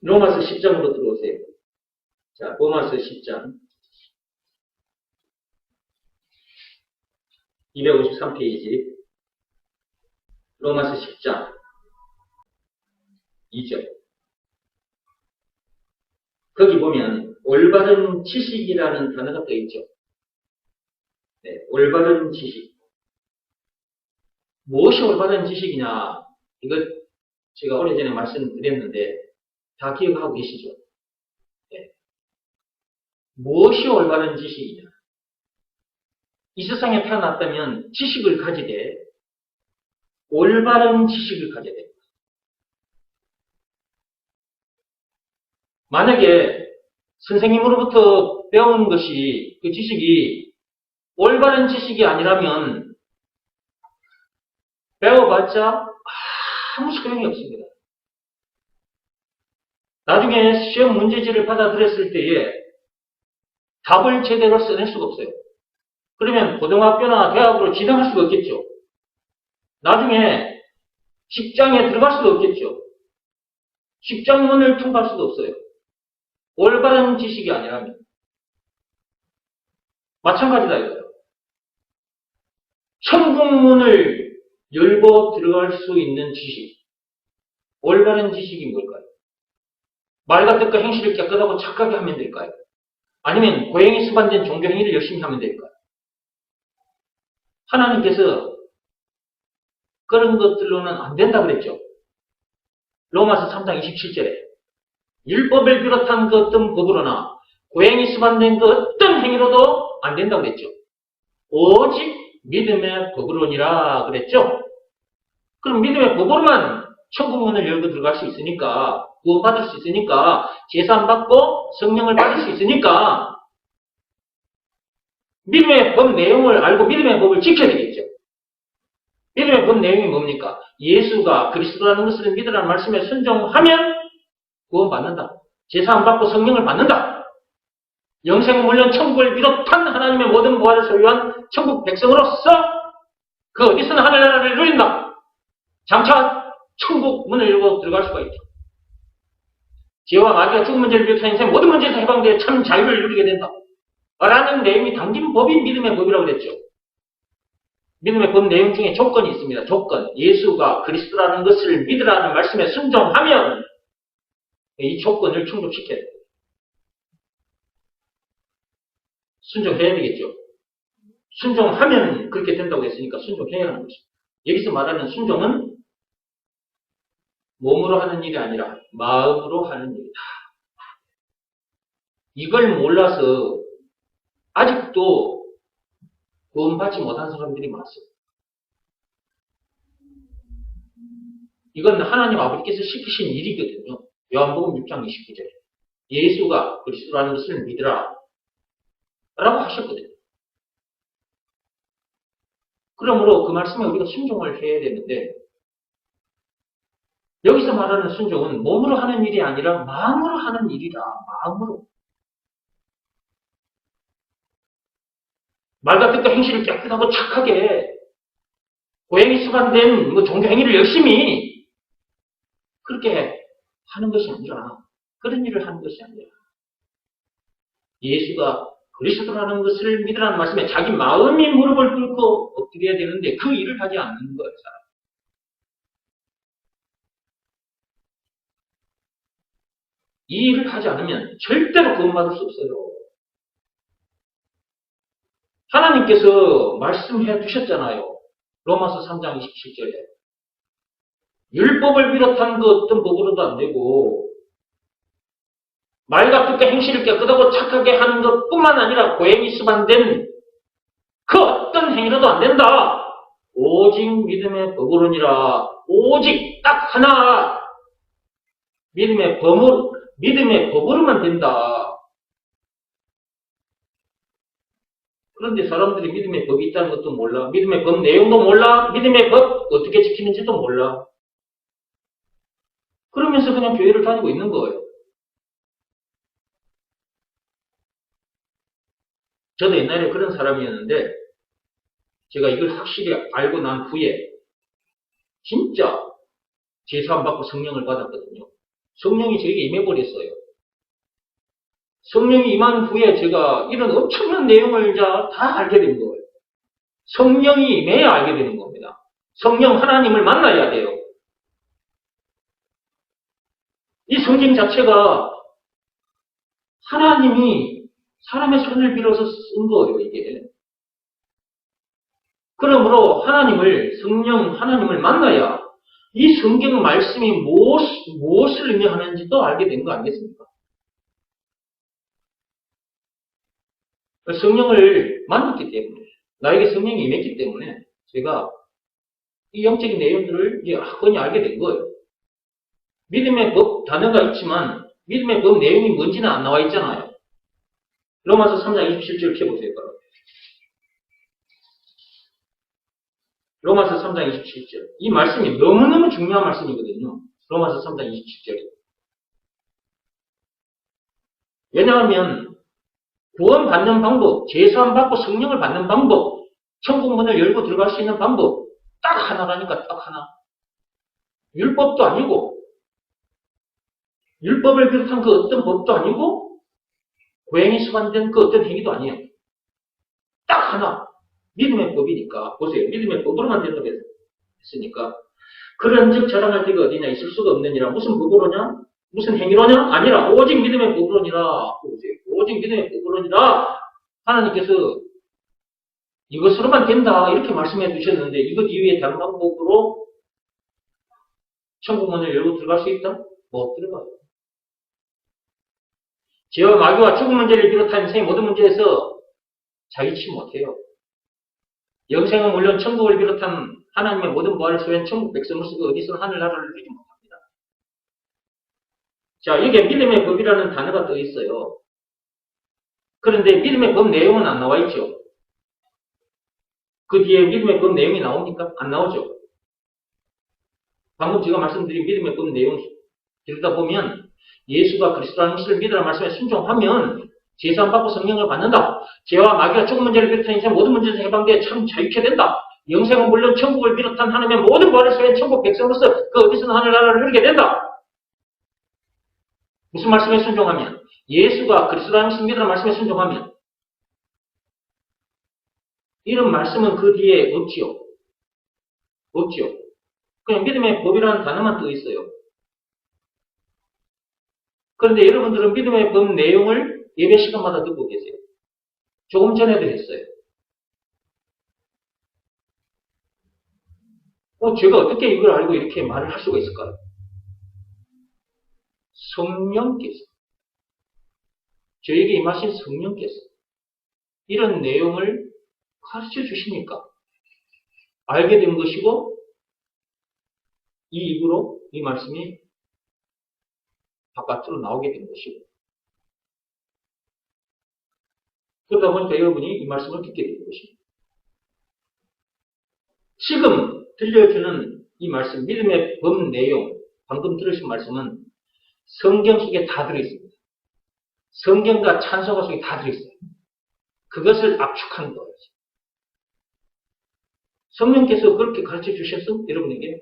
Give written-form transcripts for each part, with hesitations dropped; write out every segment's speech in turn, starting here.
로마서 10장으로 들어오세요. 자, 로마서 10장. 253페이지. 로마서 10장. 2절. 거기 보면, 올바른 지식이라는 단어가 떠 있죠. 네, 올바른 지식. 무엇이 올바른 지식이냐? 이거 제가 오래전에 말씀드렸는데, 다 기억하고 계시죠? 네. 무엇이 올바른 지식이냐? 이 세상에 태어났다면 지식을 가지되 올바른 지식을 가져야 됩니다. 만약에 선생님으로부터 배운 것이 그 지식이 올바른 지식이 아니라면 배워봤자 아무 소용이 없습니다. 나중에 시험 문제지를 받아들였을 때에 답을 제대로 써낼 수가 없어요. 그러면 고등학교나 대학으로 진학할 수가 없겠죠. 나중에 직장에 들어갈 수도 없겠죠. 직장문을 통과할 수도 없어요. 올바른 지식이 아니라면. 마찬가지다 이거예요. 천국문을 열고 들어갈 수 있는 지식. 올바른 지식이 뭘까요? 말과 뜻과 행실을 깨끗하고 착하게 하면 될까요? 아니면 고행이 수반된 종교 행위를 열심히 하면 될까요? 하나님께서 그런 것들로는 안 된다 그랬죠. 로마서 3장 27절에 율법을 비롯한 그 어떤 법으로나 고행이 수반된 그 어떤 행위로도 안 된다고 그랬죠. 오직 믿음의 법으로니라 그랬죠. 그럼 믿음의 법으로만 천국문을 열고 들어갈 수 있으니까, 구원받을 수 있으니까, 제사 받고 성령을 받을 수 있으니까 믿음의 법 내용을 알고 믿음의 법을 지켜야 되겠죠. 믿음의 법 내용이 뭡니까? 예수가 그리스도라는 것을 믿으라는 말씀에 순종하면 구원받는다. 제사 안 받고 성령을 받는다. 영생 물론 천국을 비롯한 하나님의 모든 보화를 소유한 천국 백성으로서 그 어디서나 하늘나라를 누린다. 장차 천국 문을 열고 들어갈 수가 있죠. 죄와 마귀와 죽은 문제를 비롯한 인생 모든 문제에서 해방되어 참 자유를 누리게 된다. 라는 내용이 담긴 법이 믿음의 법이라고 그랬죠. 믿음의 법 내용 중에 조건이 있습니다. 조건. 예수가 그리스도라는 것을 믿으라는 말씀에 순종하면 이 조건을 충족시켜야 돼요. 순종해야 되겠죠. 순종하면 그렇게 된다고 했으니까 순종해야 하는 것입니다. 여기서 말하는 순종은 몸으로 하는 일이 아니라 마음으로 하는 일이다. 이걸 몰라서 아직도 구원받지 못한 사람들이 많습니다. 이건 하나님 아버지께서 시키신 일이거든요. 요한복음 6장 29절에 예수가 그리스도라는 것을 믿으라 라고 하셨거든요. 그러므로 그 말씀에 우리가 순종을 해야 되는데, 여기서 말하는 순종은 몸으로 하는 일이 아니라 마음으로 하는 일이다. 마음으로. 말과 뜻과 행실을 깨끗하고 착하게 고행이 수반된 종교 행위를 열심히 그렇게 하는 것이 아니라, 그런 일을 하는 것이 아니라 예수가 그리스도라는 것을 믿으라는 말씀에 자기 마음이 무릎을 꿇고 엎드려야 되는데 그 일을 하지 않는 거예요. 사람. 이 일을 하지 않으면 절대로 구원받을 수 없어요. 하나님께서 말씀해 주셨잖아요. 로마서 3장 27절에 율법을 비롯한 그 어떤 법으로도 안 되고 말과 뜻과 행실을 깨끗하고 착하게 하는 것뿐만 아니라 고행이 수반된 그 어떤 행위로도 안 된다. 오직 믿음의 법으로니라. 오직 딱 하나. 믿음의 법으로만 된다. 그런데 사람들이 믿음의 법이 있다는 것도 몰라. 믿음의 법 내용도 몰라. 믿음의 법 어떻게 지키는지도 몰라. 그러면서 그냥 교회를 다니고 있는 거예요. 저도 옛날에 그런 사람이었는데 제가 이걸 확실히 알고 난 후에 진짜 제사 안 받고 성령을 받았거든요. 성령이 저에게 임해버렸어요. 성령이 임한 후에 제가 이런 엄청난 내용을 다 알게 된 거예요. 성령이 임해야 알게 되는 겁니다. 성령 하나님을 만나야 돼요. 이 성경 자체가 하나님이 사람의 손을 빌어서 쓴 거예요, 이게. 그러므로 성령 하나님을 만나야 이 성경 말씀이 무엇을 의미하는지도 알게 된 거 아니겠습니까? 성령을 만났기 때문에, 나에게 성령이 임했기 때문에 제가 이 영적인 내용들을 이제 흔히 알게 된 거예요. 믿음의 법 단어가 있지만 믿음의 법 내용이 뭔지는 안 나와 있잖아요. 로마서 3장 27절 펴보세요. 로마서 3장 27절. 이 말씀이 너무너무 중요한 말씀이거든요. 로마서 3장 27절이. 왜냐하면 구원받는 방법, 제사함 받고 성령을 받는 방법, 천국 문을 열고 들어갈 수 있는 방법 딱 하나라니까, 딱 하나. 율법도 아니고 율법을 비롯한 그 어떤 법도 아니고 고행이 수반된 그 어떤 행위도 아니에요. 딱 하나. 믿음의 법이니까. 보세요. 믿음의 법으로만 된다고 했으니까. 그런즉 자랑할 데가 어디냐, 있을 수가 없느니라. 무슨 법으로냐? 무슨 행위로냐? 아니라 오직 믿음의 법으로니라. 보세요. 오직 믿음의 법으로니라. 하나님께서 이것으로만 된다 이렇게 말씀해 주셨는데 이것 이외에 다른 방법으로 천국 문을 열고 들어갈 수 있다? 못 들어가요. 죄와 마귀와 죽음 문제를 비롯한 인생의 모든 문제에서 자기치 못해요. 영생은 물론 천국을 비롯한 하나님의 모든 부활을 소유한 천국 백성으로서 그 어디서나 하늘나라를 누리지 못합니다. 자, 여기에 믿음의 법이라는 단어가 떠 있어요. 그런데 믿음의 법 내용은 안 나와 있죠. 그 뒤에 믿음의 법 내용이 나옵니까? 안 나오죠. 방금 제가 말씀드린 믿음의 법 내용 들여다보면 예수가 그리스도라는 것을 믿으라는 말씀에 순종하면 제사함 받고 성령을 받는다. 죄와 마귀와 죽음 문제를 비롯한 인생 모든 문제에서 해방되어 참 자유케 된다. 영생은 물론 천국을 비롯한 하나님의 모든 부활을 소유한 천국 백성으로서 그 어디서나 하늘나라를 누리게 된다. 무슨 말씀에 순종하면? 예수가 그리스도라는 것을 믿으라는 말씀에 순종하면 이런 말씀은 그 뒤에 없지요. 없지요. 그냥 믿음의 법이라는 단어만 떠 있어요. 그런데 여러분들은 믿음의 법 내용을 예배 시간마다 듣고 계세요. 조금 전에도 했어요. 제가 어떻게 이걸 알고 이렇게 말을 할 수가 있을까요? 성령께서, 저에게 임하신 성령께서 이런 내용을 가르쳐 주시니까 알게 된 것이고 이 입으로 이 말씀이 바깥으로 나오게 된 것이고 그러다 보니까 여러분이 이 말씀을 듣게 된 것입니다. 지금 들려주는 이 말씀, 믿음의 법 내용, 방금 들으신 말씀은 성경 속에 다 들어있습니다. 성경과 찬송가 속에 다 들어있어요. 그것을 압축한 거예요. 성령께서 그렇게 가르쳐 주셔서 여러분에게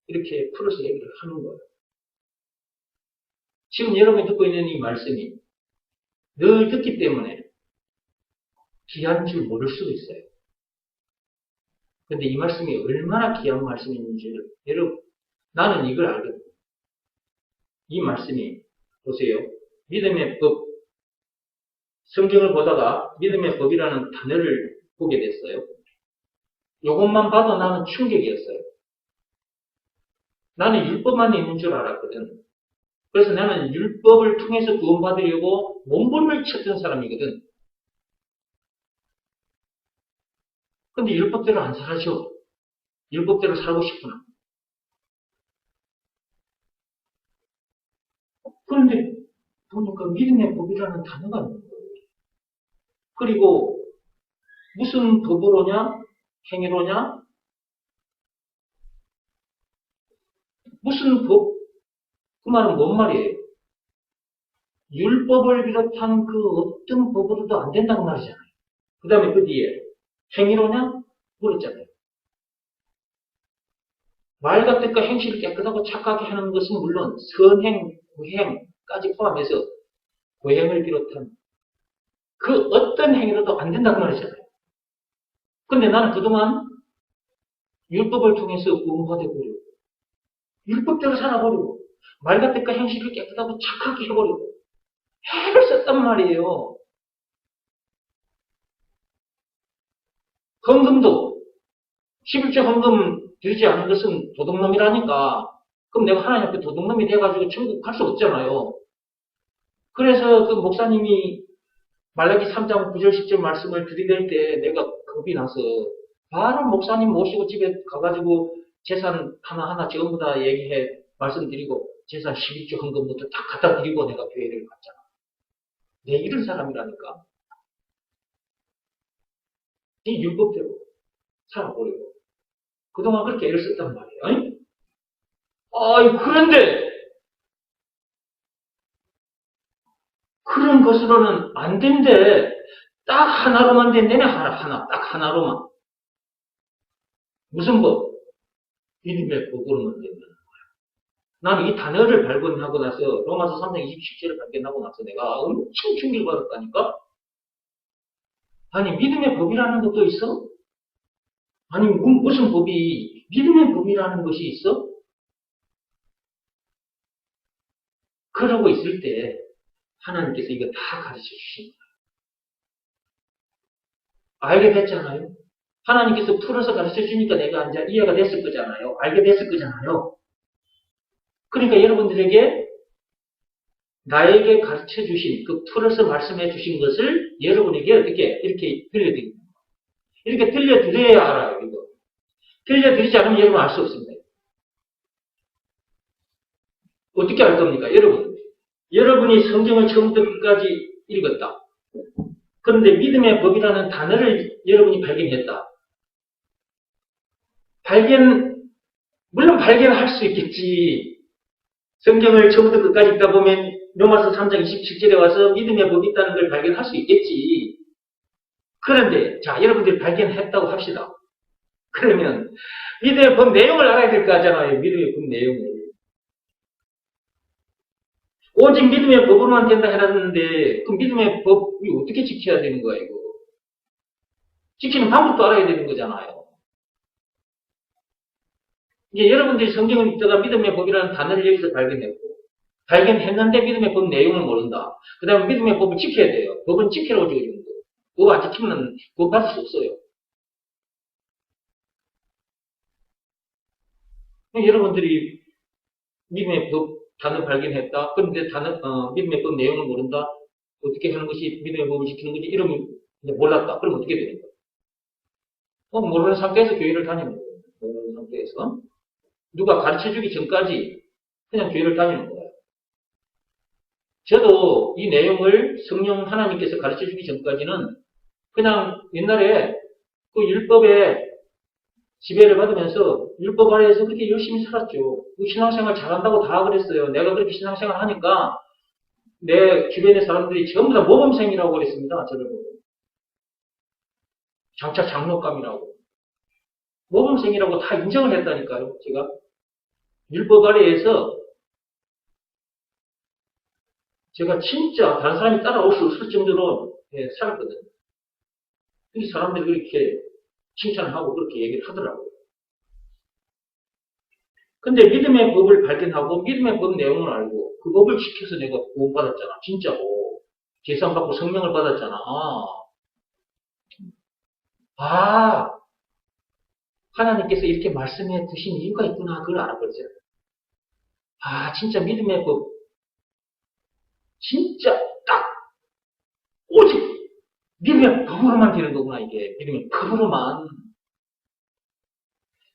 이렇게 풀어서 얘기를 하는 거예요. 지금 여러분이 듣고 있는 이 말씀이 늘 듣기 때문에 귀한 줄 모를 수도 있어요. 그런데 이 말씀이 얼마나 귀한 말씀인지를 여러분, 나는 이걸 알거든요. 이 말씀이 보세요. 믿음의 법, 성경을 보다가 믿음의 법이라는 단어를 보게 됐어요. 이것만 봐도 나는 충격이었어요. 나는 율법만 있는 줄 알았거든. 그래서 나는 율법을 통해서 구원받으려고 몸부림을 쳤던 사람이거든. 근데 율법대로 안 살아죠. 율법대로 살고 싶구나. 그런데 보니까 믿음의 법이라는 단어가 있는 거예요. 그리고 무슨 법으로냐? 행위로냐? 무슨 법? 그 말은 뭔 말이에요? 율법을 비롯한 그 어떤 법으로도 안 된다는 말이잖아요. 그 다음에 그 뒤에 행위로냐? 물었잖아요. 말과 뜻과 행실을 깨끗하고 착하게 하는 것은 물론 선행, 구행까지 포함해서 구행을 비롯한 그 어떤 행위로도 안 된다고 말이잖아요. 근데 나는 그동안 율법을 통해서 구원받아버리고 율법대로 살아버리고 말과 뜻과 행실을 깨끗하고 착하게 해버리고 해를 썼단 말이에요. 헌금도 11조 헌금 드리지 않은 것은 도둑놈이라니까. 그럼 내가 하나님 앞에 도둑놈이 돼가지고 천국 갈 수 없잖아요. 그래서 그 목사님이 말라기 3장 9절 10절 말씀을 들이댈 때 내가 겁이 나서 바로 목사님 모시고 집에 가가지고 재산 하나하나 전부 다 얘기해 말씀드리고 재산 11조 헌금부터 다 갖다 드리고 내가 교회를 갔잖아. 내 이런 사람이라니까. 이 율법대로 살아보려고. 그동안 그렇게 애를 썼단 말이에요. 그런데 그런 것으로는 안 된대. 딱 하나로만 된다네. 하나. 딱 하나로만. 무슨 법? 믿음의 법으로만 된다는 거야. 나는 이 단어를 발견하고 나서 로마서 3장 27절을 발견하고 나서 내가 엄청 충격을 받았다니까. 아니 믿음의 법이라는 것도 있어? 아니 무슨 법이 믿음의 법이라는 것이 있어? 그러고 있을 때 하나님께서 이거 다 가르쳐 주신 거예요. 알게 됐잖아요. 하나님께서 풀어서 가르쳐 주니까 내가 이제 이해가 됐을 거잖아요. 알게 됐을 거잖아요. 그러니까 여러분들에게 나에게 가르쳐 주신 그 풀어서 말씀해 주신 것을 여러분에게 어떻게 이렇게 들려드립니다. 이렇게 들려드려야 알아요. 이거. 들려드리지 않으면 여러분 알 수 없습니다. 어떻게 알 겁니까? 여러분이 성경을 처음부터 끝까지 읽었다. 그런데 믿음의 법이라는 단어를 여러분이 발견했다. 물론 발견할 수 있겠지. 성경을 처음부터 끝까지 읽다 보면 로마서 3장 27절에 와서 믿음의 법이 있다는 걸 발견할 수 있겠지. 그런데 자 여러분들이 발견했다고 합시다. 그러면 믿음의 법 내용을 알아야 될 거 하잖아요. 믿음의 법 내용을. 오직 믿음의 법으로만 된다 해놨는데 그 믿음의 법이 어떻게 지켜야 되는 거야 이거. 지키는 방법도 알아야 되는 거잖아요. 이제 여러분들이 성경을 읽다가 믿음의 법이라는 단어를 여기서 발견했는데 믿음의 법 내용을 모른다. 그 다음에 믿음의 법을 지켜야 돼요. 법은 지키라고 지어준 거. 법 안 지키면 법 받을 수 없어요. 여러분들이 믿음의 법 단어 발견했다. 그런데 믿음의 법 내용을 모른다. 어떻게 하는 것이 믿음의 법을 지키는 건지 이러면 몰랐다. 그럼 어떻게 되는 거야? 모르는 상태에서 교회를 다니는 거예요. 모르는 상태에서. 누가 가르쳐주기 전까지 그냥 교회를 다니는 거예요. 저도 이 내용을 성령 하나님께서 가르쳐주기 전까지는 그냥 옛날에 그 율법에 지배를 받으면서 율법 아래에서 그렇게 열심히 살았죠. 신앙생활 잘한다고 다 그랬어요. 내가 그렇게 신앙생활 하니까 내 주변의 사람들이 전부 다 모범생이라고 그랬습니다. 저를 보고. 장차 장로감이라고. 모범생이라고 다 인정을 했다니까요. 제가 율법 아래에서 제가 진짜 다른 사람이 따라올 수 없을 정도로 살았거든요. 근데 사람들이 그렇게 칭찬을 하고 그렇게 얘기를 하더라고요. 근데 믿음의 법을 발견하고 믿음의 법 내용을 알고 그 법을 지켜서 내가 구원받았잖아. 진짜로. 계산받고 성령을 받았잖아. 하나님께서 이렇게 말씀해 두신 이유가 있구나. 그걸 알아버렸어요. 진짜 믿음의 법. 진짜 딱 오직 믿음의 법으로만 되는 거구나. 이게 믿음의 법으로만.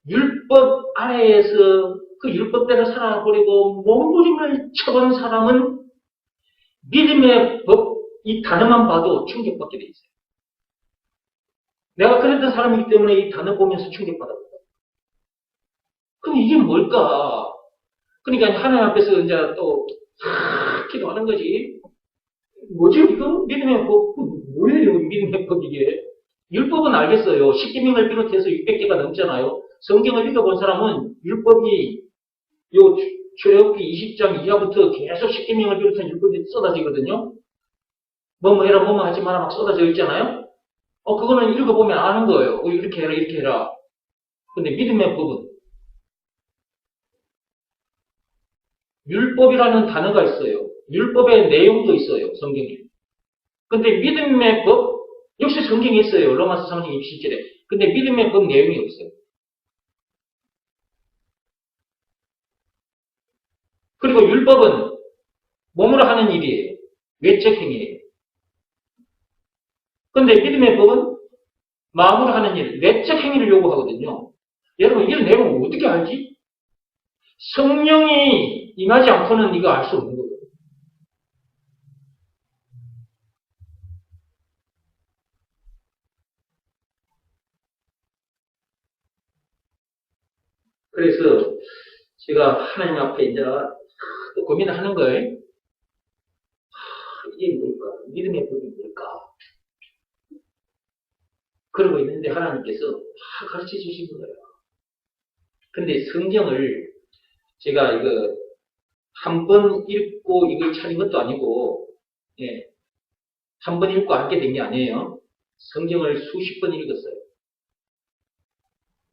율법 아래에서 그 율법대로 살아버리고 몸부림을 쳐본 사람은 믿음의 법, 이 단어만 봐도 충격받게 돼 있어요. 내가 그랬던 사람이기 때문에 이 단어 보면서 충격받았거든. 그럼 이게 뭘까? 그러니까 하나님 앞에서 이제 또 기도하는 거지. 뭐지 이거? 믿음의 법, 뭐예요 믿음의 법 이게? 율법은 알겠어요. 10계명을 비롯해서 600개가 넘잖아요. 성경을 읽어본 사람은 율법이 요 출애굽기 20장 이하부터 계속 십계명을 비롯한 율법이 쏟아지거든요. 뭐뭐 해라 뭐뭐 하지 마라 막 쏟아져 있잖아요. 그거는 읽어보면 아는 거예요. 이렇게 해라 이렇게 해라. 근데 믿음의 법은 율법이라는 단어가 있어요. 율법의 내용도 있어요. 성경에. 근데 믿음의 법 역시 성경에 있어요. 로마서 3장 27절에. 근데 믿음의 법 내용이 없어요. 그리고 율법은 몸으로 하는 일이에요. 외적 행위예요. 근데 믿음의 법은 마음으로 하는 일, 내적 행위를 요구하거든요. 여러분, 이 내용을 어떻게 알지? 성령이 임하지 않고는 이거 알 수 없는 거예요. 그래서 제가 하나님 앞에 이제 고민을 하는 거예요. 이게 뭘까? 믿음의 법이 뭘까? 그러고 있는데 하나님께서 가르쳐 주신 거예요. 근데 성경을 제가 이거 한 번 읽고 이걸 찾은 것도 아니고, 한 번 읽고 알게 된 게 아니에요. 성경을 수십 번 읽었어요.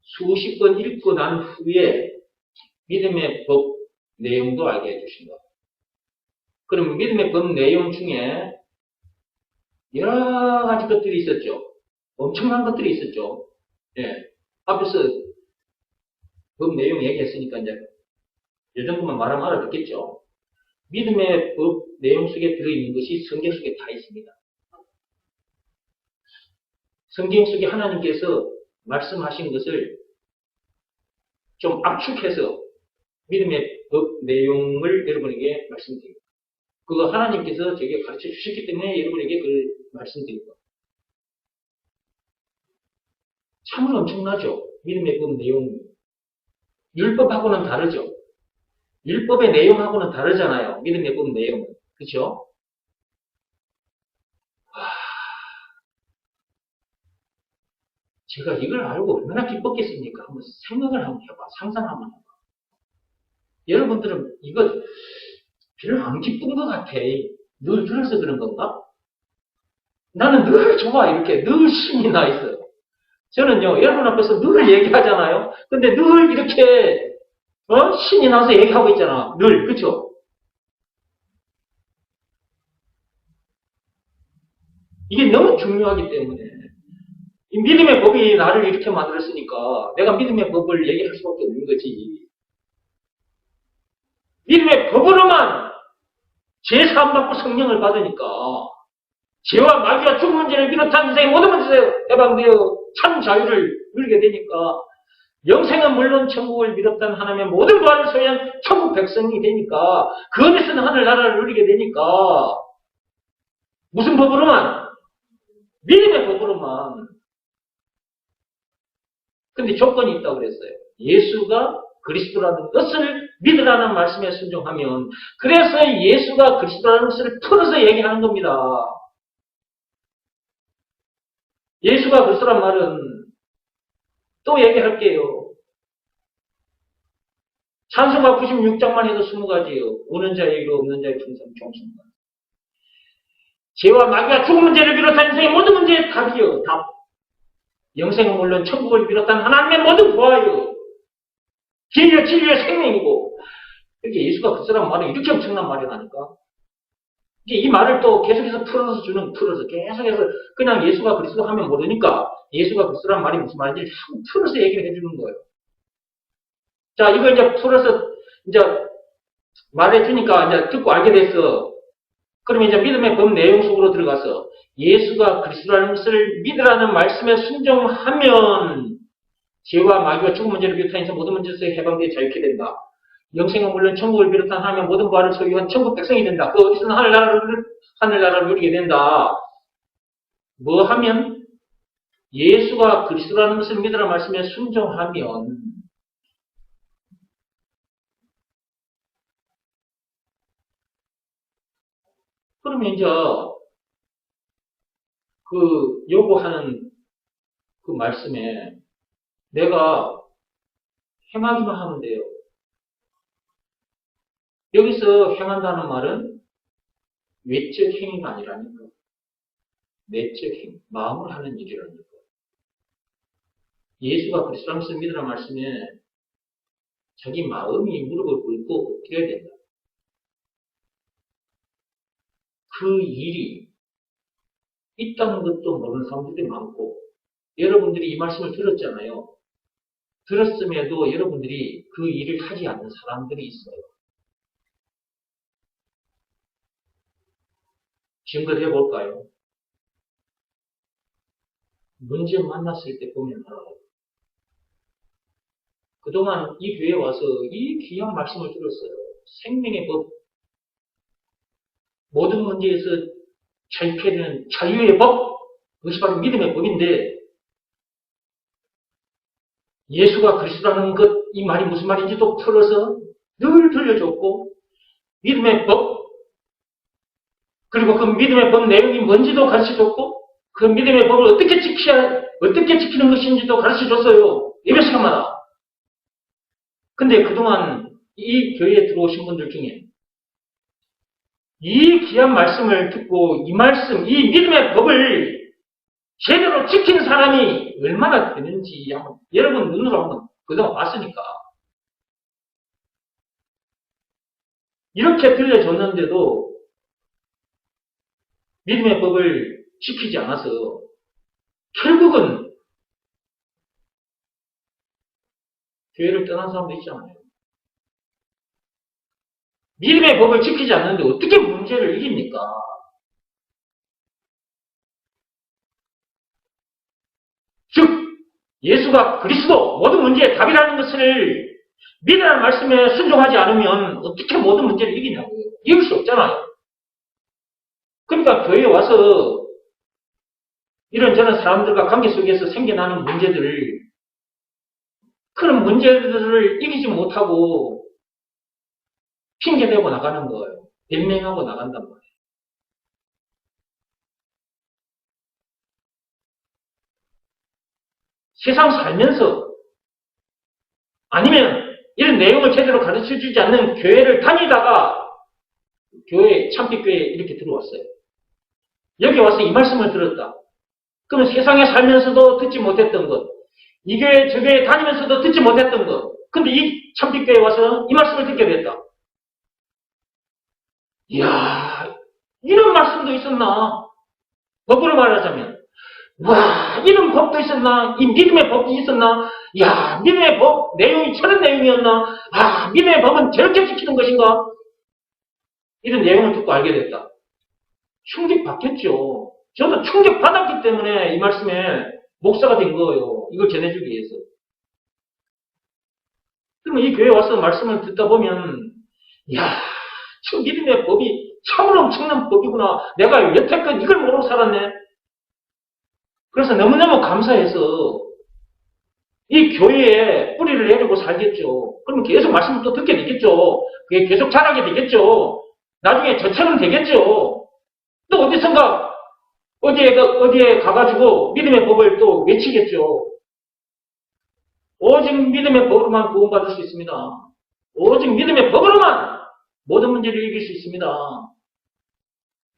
수십 번 읽고 난 후에 믿음의 법 내용도 알게 해주신 거. 그럼 믿음의 법 내용 중에 여러 가지 것들이 있었죠. 엄청난 것들이 있었죠. 앞에서 법 내용 얘기했으니까 이제 이 정도만 말하면 알아듣겠죠. 믿음의 법 내용 속에 들어있는 것이 성경 속에 다 있습니다. 성경 속에 하나님께서 말씀하신 것을 좀 압축해서 믿음의 법 내용을 여러분에게 말씀드립니다. 그거 하나님께서 제게 가르쳐 주셨기 때문에 여러분에게 그걸 말씀드립니다. 참으로 엄청나죠? 믿음의 법 내용. 율법하고는 다르죠? 율법의 내용하고는 다르잖아요. 믿음의 법 내용은. 그렇죠? 제가 이걸 알고 얼마나 기뻤겠습니까? 한번 생각을 한번 해봐. 상상 한번 해봐. 여러분들은 이거 별로 안 기쁜 것 같아. 늘 들어서 그런 건가? 나는 늘 좋아. 이렇게 늘 신이 나 있어요. 저는요, 여러분 앞에서 늘 얘기하잖아요. 근데 늘 이렇게 신이 나서 얘기하고 있잖아. 늘. 그쵸? 이게 너무 중요하기 때문에 이 믿음의 법이 나를 이렇게 만들었으니까 내가 믿음의 법을 얘기할 수밖에 없는 거지. 믿음의 법으로만 제3받고 성령을 받으니까 죄와 마귀와 죽은 문제를 비롯한 인생의 모든 문제에서 해방되어 참 자유를 누리게 되니까 영생은 물론 천국을 비롯한 하나님의 모든 부활을 소유한 천국 백성이 되니까 그 안에서는 하늘나라를 누리게 되니까 무슨 법으로만? 믿음의 법으로만. 근데 조건이 있다고 그랬어요. 예수가 그리스도라는 것을 믿으라는 말씀에 순종하면 그래서 예수가 그리스도라는 것을 풀어서 얘기하는 겁니다. 예수가 그리스도란 말은 또 얘기할게요. 찬송가 96장만 해도 20가지예요. 오는 자의 의로 없는 자의 충성 종성과 죄와 마귀와 죽은 문제를 비롯한 인생의 모든 문제의 답이요. 답. 영생은 물론 천국을 비롯한 하나님의 모든 부활이요. 길이요 진리요 생명이고 이게 예수가 그리스도란 말은 이렇게 엄청난 말이 나니까 이 말을 또 계속해서 풀어서 계속해서 그냥 예수가 그리스도 하면 모르니까 예수가 그리스도란 말이 무슨 말인지 풀어서 얘기를 해주는 거예요. 자, 이거 이제 풀어서 이제 말해주니까 이제 듣고 알게 됐어. 그러면 이제 믿음의 법 내용 속으로 들어가서 예수가 그리스도라는 것을 믿으라는 말씀에 순종하면 죄와 마귀와 죽은 문제를 비롯한 인생 모든 문제에서 해방되어 자유케 된다. 영생은 물론 천국을 비롯한 하나님의 모든 부활을 소유한 천국 백성이 된다. 그 어디서는 하늘나라를 누리게 된다. 뭐 하면? 예수가 그리스도라는 것을 믿으라는 말씀에 순종하면 그러면 이제 그 요구하는 그 말씀에 내가 행하기만 하면 돼요. 여기서 행한다는 말은 외적 행위가 아니라니까. 내적 행위, 마음을 하는 일이라니까. 예수가 그리스도라는 것을 믿으라 말씀에 자기 마음이 무릎을 꿇고 엎드려야 된다. 그 일이 있다는 것도 모르는 사람들이 많고, 여러분들이 이 말씀을 들었잖아요. 들었음에도 여러분들이 그 일을 하지 않는 사람들이 있어요. 증거를 해볼까요? 문제 만났을 때 보면 알아요. 그동안 이 교회에 와서 이 귀한 말씀을 들었어요. 생명의 법, 모든 문제에서 자유케 되는 자유의 법, 그것이 바로 믿음의 법인데, 예수가 그리스도라는 것, 이 말이 무슨 말인지도 풀어서 늘 들려줬고, 믿음의 법, 그리고 그 믿음의 법 내용이 뭔지도 가르쳐줬고, 그 믿음의 법을 어떻게 지키는 것인지도 가르쳐줬어요. 예배 시간마다. 근데 그동안 이 교회에 들어오신 분들 중에 이 귀한 말씀을 듣고 이 말씀, 이 믿음의 법을 제대로 지킨 사람이 얼마나 되는지 한번 여러분 눈으로 한번 그동안 봤으니까. 이렇게 들려줬는데도 믿음의 법을 지키지 않아서 결국은 교회를 떠난 사람도 있잖아요. 믿음의 법을 지키지 않는데 어떻게 문제를 이깁니까? 즉, 예수가 그리스도 모든 문제의 답이라는 것을 믿으라는 말씀에 순종하지 않으면 어떻게 모든 문제를 이기냐고요. 이길 수 없잖아요. 그러니까 교회에 와서 이런저런 사람들과 관계 속에서 생겨나는 문제들을, 그런 문제들을 이기지 못하고 핑계대고 나가는 거예요. 변명하고 나간단 말이에요. 세상 살면서 아니면 이런 내용을 제대로 가르쳐주지 않는 교회를 다니다가 참빛교회에 이렇게 들어왔어요. 여기 와서 이 말씀을 들었다. 그러면 세상에 살면서도 듣지 못했던 것, 이 교회 저 교회 다니면서도 듣지 못했던 것, 근데 이 참빛교회에 와서 이 말씀을 듣게 됐다. 이야, 이런 말씀도 있었나? 법으로 말하자면, 와, 이런 법도 있었나? 이 믿음의 법도 있었나? 야, 믿음의 법 내용이 저런 내용이었나? 아, 믿음의 법은 저렇게 지키는 것인가? 이런 내용을 듣고 알게 됐다. 충격받겠죠. 저도 충격받았기 때문에 이 말씀에 목사가 된 거예요. 이걸 전해주기 위해서. 그러면 이 교회에 와서 말씀을 듣다 보면, 이야, 저 믿음의 법이 참으로 엄청난 법이구나. 내가 여태껏 이걸 모르고 살았네. 그래서 너무너무 감사해서 이 교회에 뿌리를 내리고 살겠죠. 그러면 계속 말씀을 또 듣게 되겠죠. 그게 계속 자라게 되겠죠. 나중에 저처럼 되겠죠. 또 어디선가 어디에 가가지고 믿음의 법을 또 외치겠죠. 오직 믿음의 법으로만 구원받을 수 있습니다. 오직 믿음의 법으로만 모든 문제를 이길 수 있습니다.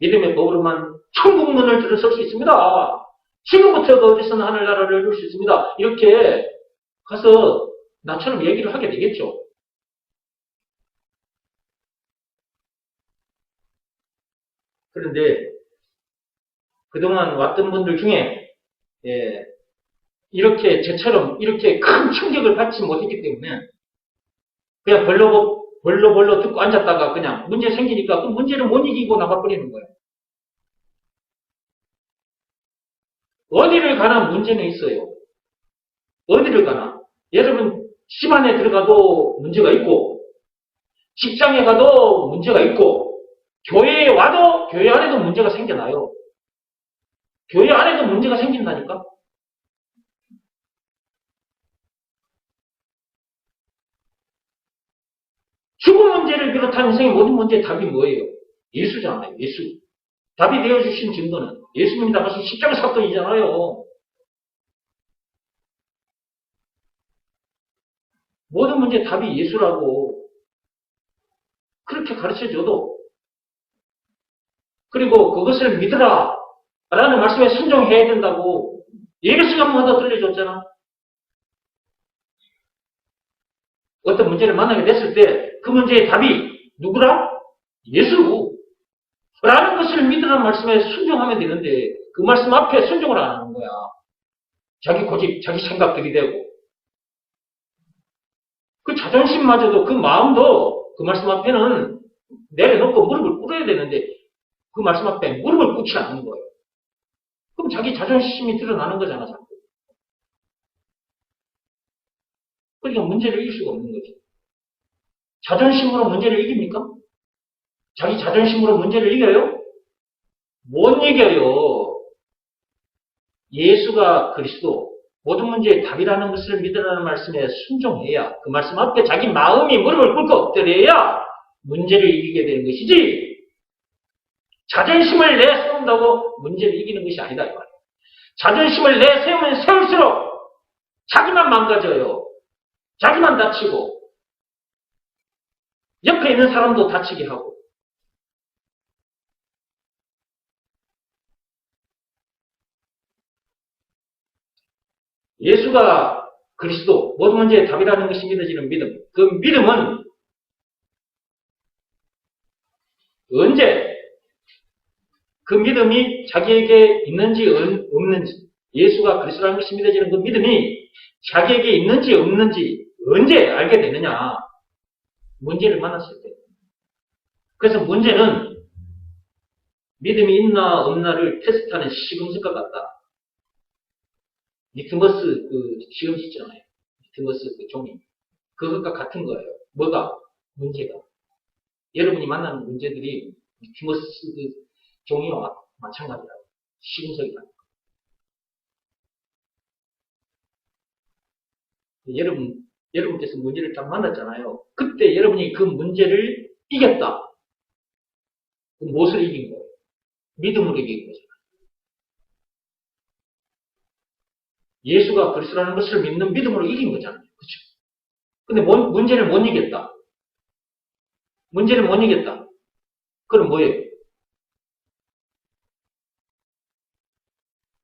믿음의 법으로만 천국 문을 들어설 수 있습니다. 지금부터 어디서나 하늘나라를 이룰 수 있습니다. 이렇게 가서 나처럼 얘기를 하게 되겠죠. 그런데 그동안 왔던 분들 중에 이렇게 저처럼 이렇게 큰 충격을 받지 못했기 때문에 그냥 벌로 듣고 앉았다가 그냥 문제 생기니까 그 문제를 못 이기고 나가버리는 거예요. 어디를 가나 문제는 있어요. 어디를 가나. 여러분 집 안에 들어가도 문제가 있고 직장에 가도 문제가 있고 교회에 와도 교회 안에도 문제가 생겨나요. 교회 안에도 문제가 생긴다니까. 죽음 문제를 비롯한 인생의 모든 문제의 답이 뭐예요? 예수잖아요. 예수. 답이 되어주신 증거는 예수님이 나가신 십자가 사건이잖아요. 모든 문제의 답이 예수라고 그렇게 가르쳐줘도, 그리고 그것을 믿으라 라는 말씀에 순종해야 된다고 예를 한 번 더 들려줬잖아. 어떤 문제를 만나게 됐을 때 그 문제의 답이 누구라? 예수 라는 것을 믿으라는 말씀에 순종하면 되는데 그 말씀 앞에 순종을 안 하는 거야. 자기 고집, 자기 생각들이 되고 그 자존심마저도, 그 마음도 그 말씀 앞에는 내려놓고 무릎을 꿇어야 되는데 그 말씀 앞에 무릎을 꿇지 않는 거예요. 그럼 자기 자존심이 드러나는 거잖아, 자꾸. 그러니까 문제를 이길 수가 없는 거지. 자존심으로 문제를 이깁니까? 자기 자존심으로 문제를 이겨요? 못 이겨요. 예수가 그리스도, 모든 문제의 답이라는 것을 믿으라는 말씀에 순종해야, 그 말씀 앞에 자기 마음이 무릎을 꿇고 엎드려야 문제를 이기게 되는 것이지, 자존심을 내세운다고 문제를 이기는 것이 아니다, 이 말이에요. 자존심을 내세우면 세울수록 자기만 망가져요. 자기만 다치고, 옆에 있는 사람도 다치게 하고. 예수가 그리스도, 모든 문제의 답이라는 것이 믿어지는 믿음. 그 믿음은 언제 그 믿음이 자기에게 있는지 없는지, 예수가 그리스도라는 것이 믿어지는 그 믿음이 자기에게 있는지 없는지 언제 알게 되느냐? 문제를 만났을 때. 그래서 문제는 믿음이 있나 없나를 테스트하는 시금석과 같다. 리트머스 그 시험지 있잖아요. 리트머스 그 종이. 그것과 같은 거예요. 뭐가? 문제가. 여러분이 만나는 문제들이 리트머스 그 종이와 마찬가지라고. 시금석이라고. 여러분께서 문제를 딱 만났잖아요. 그때 여러분이 그 문제를 이겼다. 무엇을 이긴 거예요? 믿음으로 이긴 거잖아요. 예수가 그리스도라는 것을 믿는 믿음으로 이긴 거잖아요. 그렇죠? 근데 문제를 못 이겼다. 문제를 못 이겼다. 그럼 뭐예요?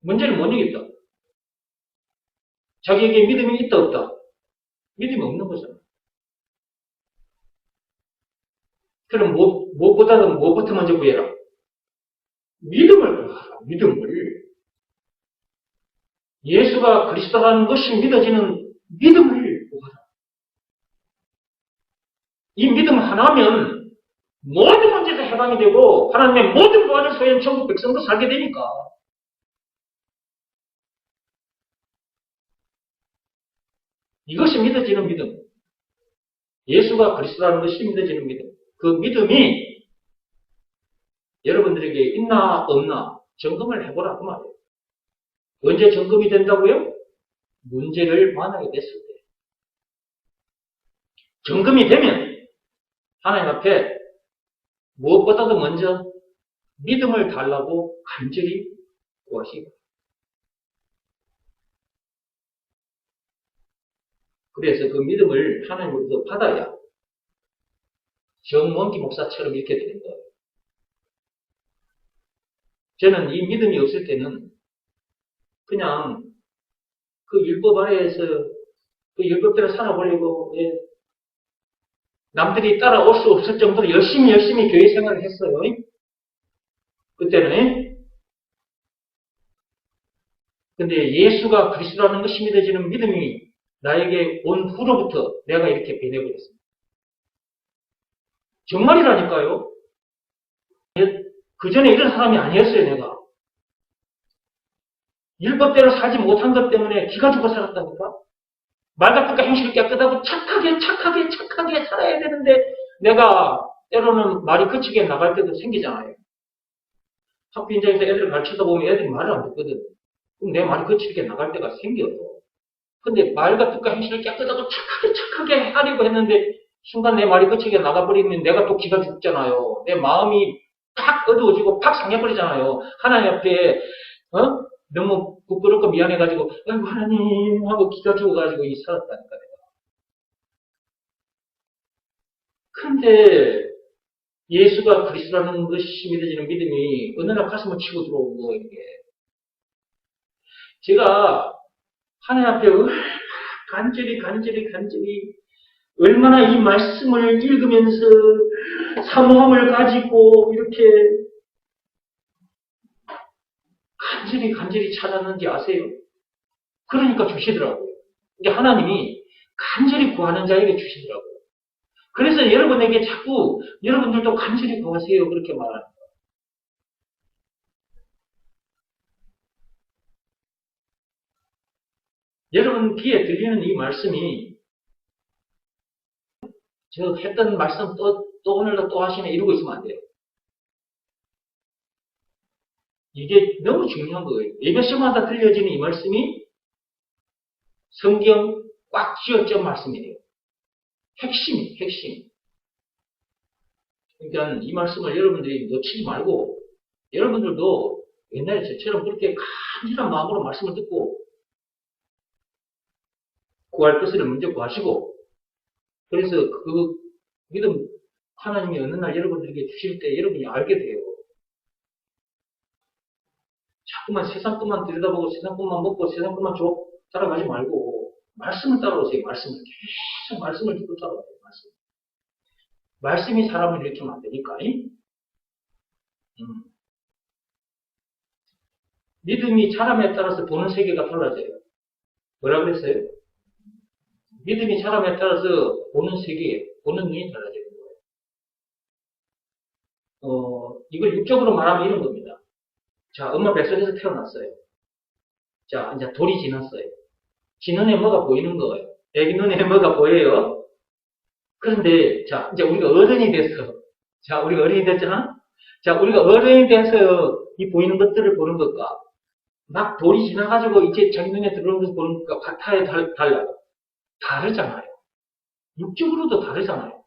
문제를 못 이겼다. 자기에게 믿음이 있다 없다? 믿음이 없는 거잖아요. 그럼 무엇보다는 무엇부터 먼저 구해라? 믿음을 구하라. 믿음을. 예수가 그리스도라는 것이 믿어지는 믿음을 구하라. 이 믿음 하나면 모든 문제에서 해방이 되고 하나님의 모든 구원을 소유한 천국 백성도 살게 되니까. 이것이 믿어지는 믿음. 예수가 그리스도라는 것이 믿어지는 믿음. 그 믿음이 여러분들에게 있나 없나 점검을 해보라 그 말이에요. 언제 점검이 된다고요? 문제를 만나게 됐을 때. 점검이 되면 하나님 앞에 무엇보다도 먼저 믿음을 달라고 간절히 구하시고, 그래서 그 믿음을 하나님으로부터 받아야 정원기 목사처럼 이렇게 되는 거예요. 저는 이 믿음이 없을 때는 그냥 그 율법 아래에서 그 율법대로 살아보려고, 예, 남들이 따라올 수 없을 정도로 열심히 교회 생활을 했어요. 그때는. 예? 근데 예수가 그리스도라는 것이 믿어지는 믿음이 나에게 온 후로부터 내가 이렇게 변해버렸습니다. 정말이라니까요. 그 전에 이런 사람이 아니었어요, 내가. 율법대로 살지 못한 것 때문에 기가 죽어 살았다니까? 말 같은 거 행실을 깨끗하고 착하게 살아야 되는데 내가 때로는 말이 거치게 나갈 때도 생기잖아요. 학교 인자에서 애들을 가르치다 보면 애들이 말을 안 듣거든. 그럼 내 말이 거치게 나갈 때가 생겨요. 근데 말과 뜻과 행실을 깨끗하고 착하게 하려고 했는데 순간 내 말이 거치게 나가버리면 내가 또 기가 죽잖아요. 내 마음이 팍 어두워지고 팍 상해버리잖아요. 하나님 앞에 너무 부끄럽고 미안해가지고 아이고 하나님 하고 기가 죽어가지고 살았다니까 내가. 근데 예수가 그리스도라는 것이 믿어지는 믿음이 어느 날 가슴을 치고 들어오고 이게 제가 하나님 앞에 간절히 얼마나 이 말씀을 읽으면서 사모함을 가지고 이렇게 간절히 찾았는지 아세요? 그러니까 주시더라고요. 이게 하나님이 간절히 구하는 자에게 주시더라고요. 그래서 여러분에게 자꾸 여러분들도 간절히 구하세요 그렇게 말하는 거예요. 여러분 귀에 들리는 이 말씀이 저 했던 말씀 또 오늘도 또 하시네 이러고 있으면 안 돼요. 이게 너무 중요한 거예요. 예배 시간마다 들려지는 이 말씀이 성경 꽉 쥐어짠 말씀이에요. 핵심. 그러니까 이 말씀을 여러분들이 놓치지 말고 여러분들도 옛날에 저처럼 그렇게 간절한 마음으로 말씀을 듣고 구할 것을 먼저 구하시고 그래서 그 믿음 하나님이 어느 날 여러분들에게 주실 때 여러분이 알게 돼요. 자꾸만 세상 것만 들여다보고 세상 것만 먹고 세상 것만 따라가지 말고 말씀을 따라오세요. 말씀을 계속 말씀을 듣고 따라와요. 말씀이 사람을 일으키면 안 되니까. 믿음이 사람에 따라서 보는 세계가 달라져요. 뭐라 그랬어요? 믿음이 사람에 따라서 보는 세계, 보는 눈이 달라지는 거예요. 이걸 육적으로 말하면 이런 겁니다. 자, 엄마 뱃속에서 태어났어요. 자, 이제 돌이 지났어요. 지 눈에 뭐가 보이는 거예요. 애기 눈에 뭐가 보여요. 그런데, 자, 이제 우리가 어른이 됐어. 자, 우리가 어른이 됐잖아? 자, 우리가 어른이 돼서 이 보이는 것들을 보는 것과 막 돌이 지나가지고 이제 자기 눈에 들어오는 것을 보는 것과 같아요? 달라요? 다르잖아요. 육적으로도 다르잖아요.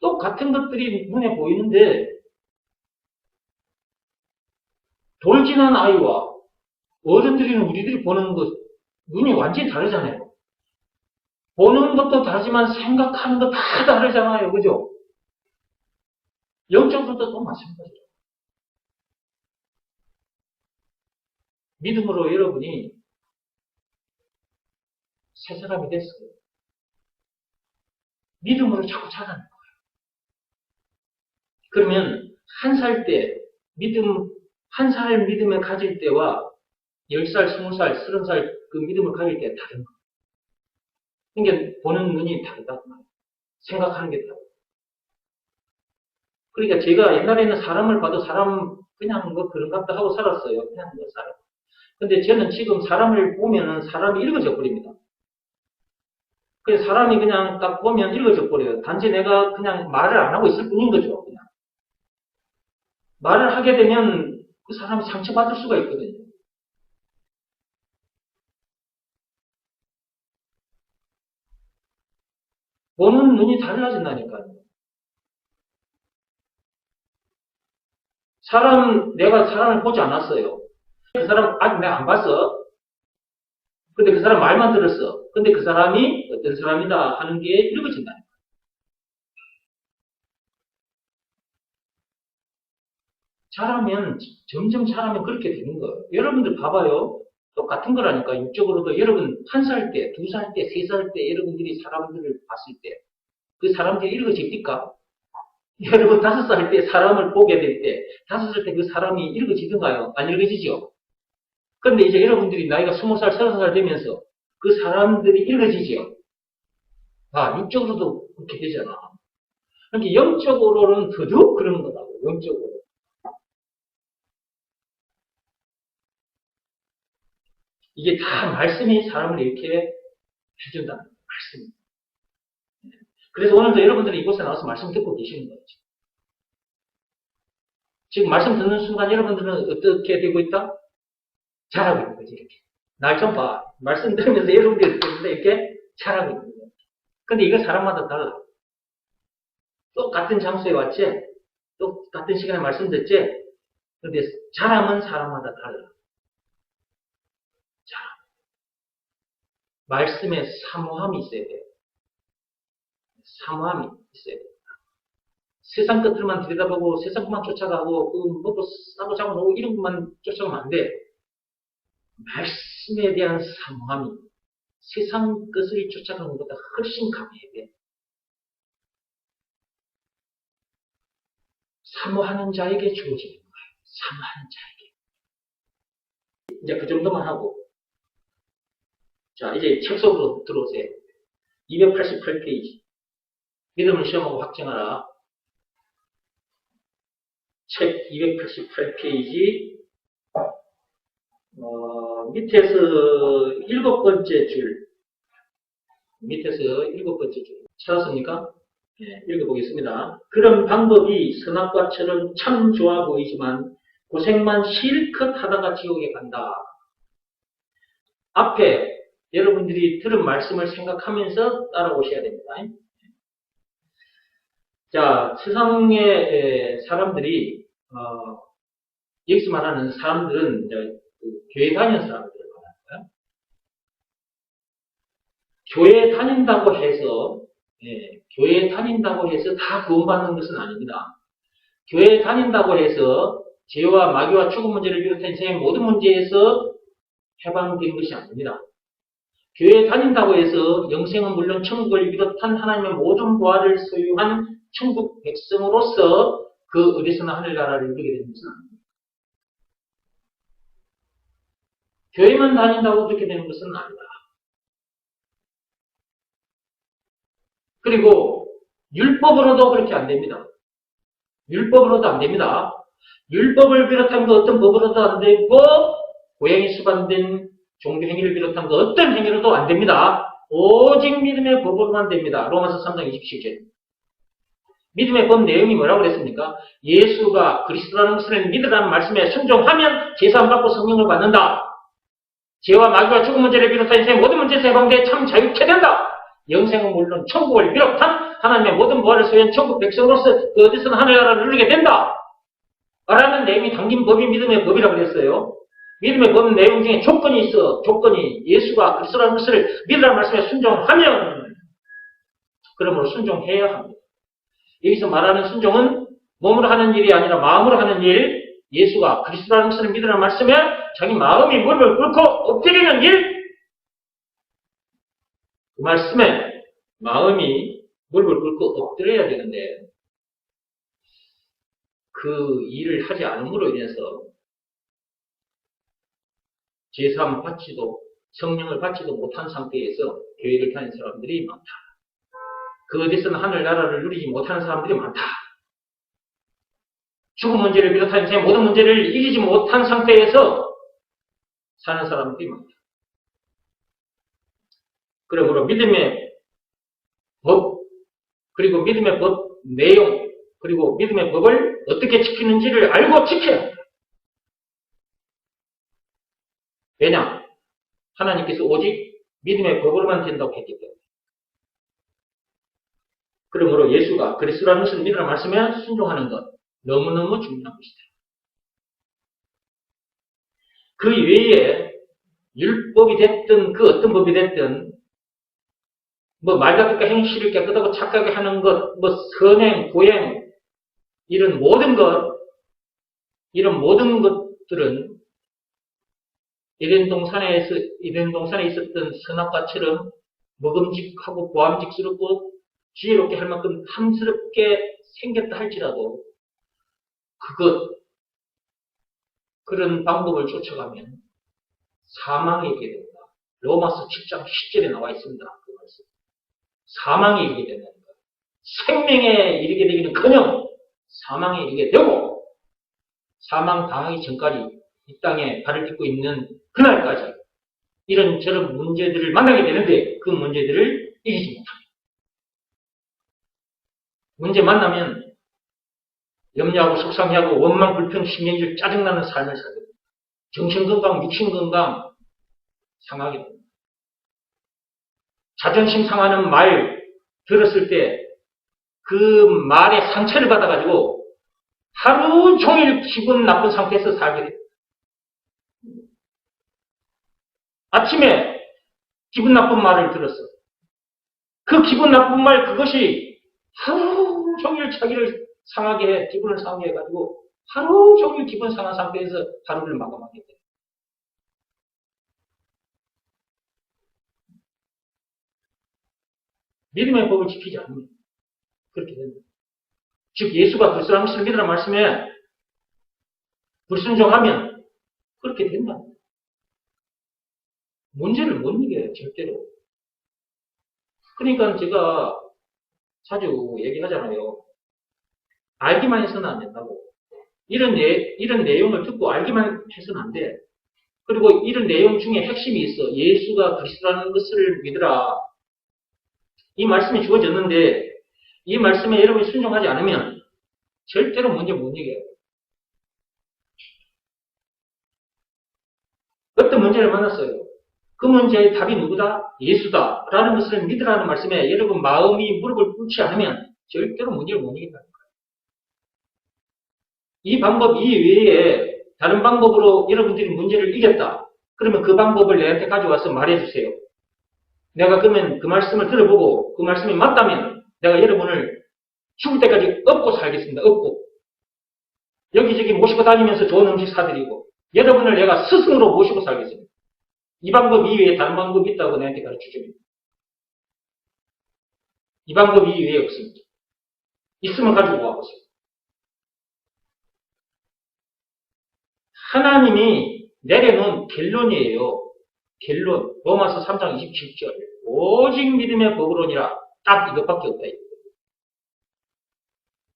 똑같은 것들이 눈에 보이는데 돌 지난 아이와 어른들이는 우리들이 보는 것 눈이 완전히 다르잖아요. 보는 것도 다르지만 생각하는 거 다 다르잖아요. 그죠? 영적으로도 또 마찬가지예요. 믿음으로 여러분이 새 사람이 됐어요. 믿음으로 자꾸 찾아내는 거예요. 그러면 한 살 때 한 살 믿음을 가질 때와 10살, 20살, 30살 그 믿음을 가질 때 다른 거예요. 그러니까 보는 눈이 다르다. 생각하는 게 다르다. 그러니까 제가 옛날에는 사람을 봐도 사람 그냥 뭐 그런갑다 하고 살았어요. 그냥 뭐 사람. 근데 저는 지금 사람을 보면은 사람이 읽어져 버립니다. 그래서 사람이 그냥 딱 보면 읽어져 버려요. 단지 내가 그냥 말을 안 하고 있을 뿐인 거죠. 그냥. 말을 하게 되면 그 사람이 상처받을 수가 있거든요. 보는 눈이 달라진다니까요. 내가 사람을 보지 않았어요. 그 사람 아직 내가 안 봤어. 근데 그 사람 말만 들었어. 근데 그 사람이 어떤 사람이다 하는 게 읽어진다. 잘하면, 점점 잘하면 그렇게 되는 거예요. 여러분들 봐봐요. 똑같은 거라니까, 육적으로도 여러분 1살 때, 2살 때, 3살 때 여러분들이 사람들을 봤을 때, 그 사람들이 읽어집니까? 여러분 5살 때 사람을 보게 될 때, 5살 때 그 사람이 읽어지던가요? 안 읽어지죠? 근데 이제 여러분들이 나이가 20살, 30살 되면서 그 사람들이 읽어지죠? 육적으로도 그렇게 되잖아. 그러니까 영적으로는 더더욱 그런 거라고, 영적으로. 이게 다 말씀이 사람을 이렇게 해준다는 거예요. 말씀이. 그래서 오늘도 여러분들이 이곳에 나와서 말씀 듣고 계시는 거죠. 지금 말씀 듣는 순간 여러분들은 어떻게 되고 있다? 잘하고 있는 거지, 이렇게. 날 좀 봐. 말씀 들으면서 여러분들이 듣는데 이렇게 잘하고 있는 거예요. 근데 이건 사람마다 달라. 똑같은 장소에 왔지? 똑같은 시간에 말씀 듣지? 근데 잘함은 사람마다 달라. 자, 말씀에 사모함이 있어야 돼요. 사모함이 있어야 돼요. 세상 것들만 들여다보고 세상 것만 쫓아가고 먹고 싸고 자고 놀고 이런 것만 쫓아가면 안 돼. 말씀에 대한 사모함이 세상 것을 쫓아가는 것보다 훨씬 강해야 돼. 사모하는 자에게 주어지는 거예요. 사모하는 자에게. 이제 그 정도만 하고 자 이제 책 속으로 들어오세요. 288페이지 믿음을 시험하고 확증하라. 책 288페이지 밑에서 7번째 줄 밑에서 7번째 줄 찾았습니까? 네, 읽어보겠습니다. 그런 방법이 선악과처럼 참 좋아 보이지만 고생만 실컷 하다가 지옥에 간다. 앞에 여러분들이 들은 말씀을 생각하면서 따라오셔야 됩니다. 자, 세상의 사람들이 여기서 말하는 사람들은 이제 교회 다니는 사람들을 말하는 거예요. 교회 다닌다고 해서 교회 다닌다고 해서 다 구원받는 것은 아닙니다. 교회 다닌다고 해서 죄와 마귀와 죽음 문제를 비롯한 인생의 모든 문제에서 해방된 것이 아닙니다. 교회 다닌다고 해서 영생은 물론 천국을 비롯한 하나님의 모든 보화를 소유한 천국 백성으로서 그 어디서나 하늘나라를 이루게 되는 것은 아닙니다. 교회만 다닌다고 그렇게 되는 것은 아니다. 그리고 율법으로도 그렇게 안 됩니다. 율법으로도 안 됩니다. 율법을 비롯한 그 어떤 법으로도 안 되고 고양이 수반된 종교 행위를 비롯한 그 어떤 행위로도 안 됩니다. 오직 믿음의 법으로만 됩니다. 로마서 3장 27절. 믿음의 법 내용이 뭐라고 그랬습니까? 예수가 그리스도라는 것을 믿으라는 말씀에 순종하면 제사함 받고 성령을 받는다. 죄와 마귀와 죽음 문제를 비롯한 인생의 모든 문제에서 해방돼 참 자유케 된다. 영생은 물론 천국을 비롯한 하나님의 모든 보화를 소유한 천국 백성으로서 그 어디서나 하늘나라를 누리게 된다. 라는 내용이 담긴 법이 믿음의 법이라고 그랬어요. 믿음의 법 내용 중에 조건이 있어. 조건이 예수가 그리스도라는 것을 믿으라는 말씀에 순종하면 그러므로 순종해야 합니다. 여기서 말하는 순종은 몸으로 하는 일이 아니라 마음으로 하는 일. 예수가 그리스도라는 것을 믿으라는 말씀에 자기 마음이 무릎을 꿇고 엎드리는 일. 그 말씀에 마음이 무릎을 꿇고 엎드려야 되는데 그 일을 하지 않음으로 인해서 제사함 받지도 성령을 받지도 못한 상태에서 교회를 다니는 사람들이 많다. 그 어디서는 하늘나라를 누리지 못하는 사람들이 많다. 죽음 문제를 비롯한 제 모든 문제를 이기지 못한 상태에서 사는 사람들이 많다. 그러므로 믿음의 법, 그리고 믿음의 법 내용, 그리고 믿음의 법을 어떻게 지키는지를 알고 지켜야 합니다. 왜냐? 하나님께서 오직 믿음의 법으로만 된다고 했기 때문에. 그러므로 예수가 그리스도라는 것을 믿으라 말씀에 순종하는 것 너무너무 중요한 것이다. 그 외에 율법이 됐든 그 어떤 법이 됐든 말 같을까 행실을 깨끗하고 착하게 하는 것, 선행, 고행 이런 모든 것들은 에덴 동산에 있었던 선악과처럼 먹음직하고 보암직스럽고 지혜롭게 할 만큼 탐스럽게 생겼다 할지라도 그런 방법을 쫓아가면 사망에 이르게 됩니다. 로마서 7장 10절에 나와 있습니다. 그 말씀. 사망에 이르게 된다는 것. 생명에 이르게 되기는커녕 사망에 이르게 되고 사망 당하기 전까지 이 땅에 발을 딛고 있는 그날까지 이런저런 문제들을 만나게 되는데 그 문제들을 이기지 못합니다. 문제 만나면 염려하고 속상해하고 원망, 불평, 신경질, 짜증나는 삶을 살게 됩니다. 정신건강, 육신건강 상하게 됩니다. 자존심 상하는 말 들었을 때 그 말에 상처를 받아가지고 하루 종일 기분 나쁜 상태에서 살게 됩니다. 아침에 기분 나쁜 말을 들었어. 그 기분 나쁜 말 그것이 하루 종일 자기를 상하게 해, 기분을 상하게 해가지고 하루 종일 기분 상한 상태에서 하루를 마감하게 돼. 믿음의 법을 지키지 않으면 그렇게 됩니다. 즉 예수가 그리스도라는 것을 믿으라는 말씀에 불순종하면 그렇게 된다. 문제를 못 이겨요, 절대로. 그러니까 제가 자주 얘기하잖아요. 알기만 해서는 안 된다고. 이런 내용을 듣고 알기만 해서는 안 돼. 그리고 이런 내용 중에 핵심이 있어. 예수가 그리스도라는 것을 믿으라. 이 말씀이 주어졌는데 이 말씀에 여러분이 순종하지 않으면 절대로 문제 못 이겨요. 어떤 문제를 만났어요. 그 문제의 답이 누구다? 예수다. 라는 것을 믿으라는 말씀에 여러분 마음이 무릎을 꿇지 않으면 절대로 문제를 못 이긴다는 거예요. 이 방법 이외에 다른 방법으로 여러분들이 문제를 이겼다. 그러면 그 방법을 내한테 가져와서 말해주세요. 내가 그러면 그 말씀을 들어보고 그 말씀이 맞다면 내가 여러분을 죽을 때까지 업고 살겠습니다. 업고. 여기저기 모시고 다니면서 좋은 음식 사드리고 여러분을 내가 스승으로 모시고 살겠습니다. 이 방법 이외에 다른 방법이 있다고 내한테 가르쳐줍니다. 이 방법 이외에 없습니다. 있으면 가지고 와보세요. 하나님이 내려놓은 결론이에요. 결론. 로마서 3장 27절. 오직 믿음의 법으로니라. 딱 이것밖에 없다.